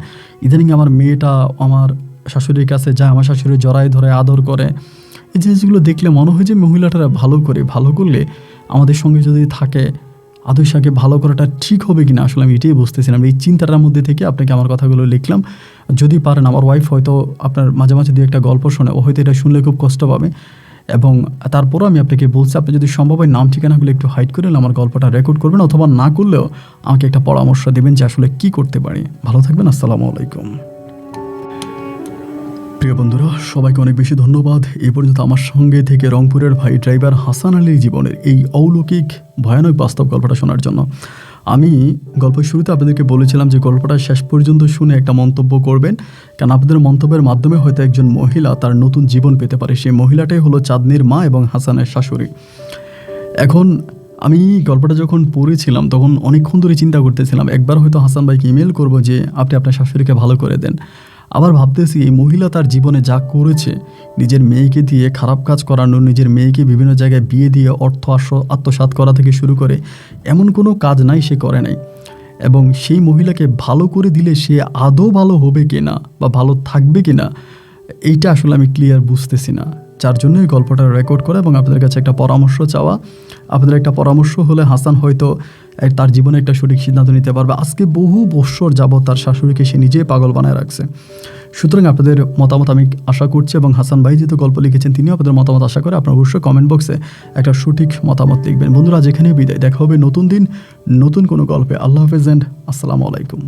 ইদানিং আমার মেয়েটা আমার শাশুড়ির কাছে যায়, আমার শাশুড়ি জড়ায় ধরে আদর করে। এই জিনিসগুলো দেখলে মনে হয় যে মহিলাটারা ভালো করলে আমাদের সঙ্গে যদি থাকে, আদৌ সাকে ভালো করাটা ঠিক হবে কিনা আসলে আমি এটাই বুঝতেছিলাম। এই চিন্তাটার মধ্যে থেকে আপনাকে আমার কথাগুলো লিখলাম। যদি পারেন, আমার ওয়াইফ হয়তো আপনার মাঝে মাঝে দিয়ে একটা গল্প শোনে, ও হয়তো এটা শুনলে খুব কষ্ট পাবে, এবং তারপরও আমি আপনাকে বলছি, আপনি যদি সম্ভব হয় নাম ঠিকানাগুলো একটু হাইড করে আমার গল্পটা রেকর্ড করবেন, অথবা না করলেও আমাকে একটা পরামর্শ দেবেন যে আসলে কি করতে পারি। ভালো থাকবেন, আসসালামু আলাইকুম। প্রিয় বন্ধুরা, সবাইকে অনেক বেশি ধন্যবাদ এ পর্যন্ত আমার সঙ্গে থেকে রংপুরের ভাই ড্রাইভার হাসান আলীর জীবনের এই অলৌকিক ভয়ানক বাস্তব গল্পটা শোনার জন্য। আমি গল্পের শুরুতে আপনাদেরকে বলেছিলাম যে গল্পটা শেষ পর্যন্ত শুনে একটা মন্তব্য করবেন, কারণ আপনাদের মন্তব্যের মাধ্যমে হয়তো একজন মহিলা তার নতুন জীবন পেতে পারে। সেই মহিলাটাই হলো চাঁদনির মা এবং হাসানের শাশুড়ি। এখন আমি গল্পটা যখন পড়েছিলাম তখন অনেকক্ষণ ধরে চিন্তা করতেছিলাম, একবার হয়তো হাসান ভাইকে ইমেল করবো যে আপনি আপনার শাশুড়িকে ভালো করে দেন। আবার ভাবতেছি এই মহিলা তার জীবনে যা করেছে, নিজের মেয়েকে দিয়ে খারাপ কাজ করানো, নিজের মেয়েকে বিভিন্ন জায়গায় বিয়ে দিয়ে অর্থ আত্মসাৎ করা থেকে শুরু করে এমন কোনো কাজ নাই সে করে নাই। এবং সেই মহিলাকে ভালো করে দিলে সে আদৌ ভালো হবে কিনা বা ভালো থাকবে কিনা এইটা আসলে আমি ক্লিয়ার বুঝতেছি না। যার জন্যই গল্পটা রেকর্ড করা এবং আপনাদের কাছে একটা পরামর্শ চাওয়া। আপনাদের একটা পরামর্শ হলে হাসান হয়তো তার জীবনে একটা সঠিক সিদ্ধান্ত নিতে পারবে। আজকে বহু বৎসর যাবৎ তার শাশুড়িকে সে নিজেই পাগল বানায় রাখছে। সুতরাং আপনাদের মতামত আমি আশা করছি, এবং হাসান ভাই যেহেতু গল্প লিখেছেন তিনিও আপনাদের মতামত আশা করে আপনারা অবশ্যই কমেন্ট বক্সে একটা সঠিক মতামত লিখবেন। বন্ধুরা, যেখানে বিদায়, দেখা হবে নতুন দিন নতুন কোনো গল্পে। আল্লাহ হাফেজ এন্ড আসসালামু আলাইকুম।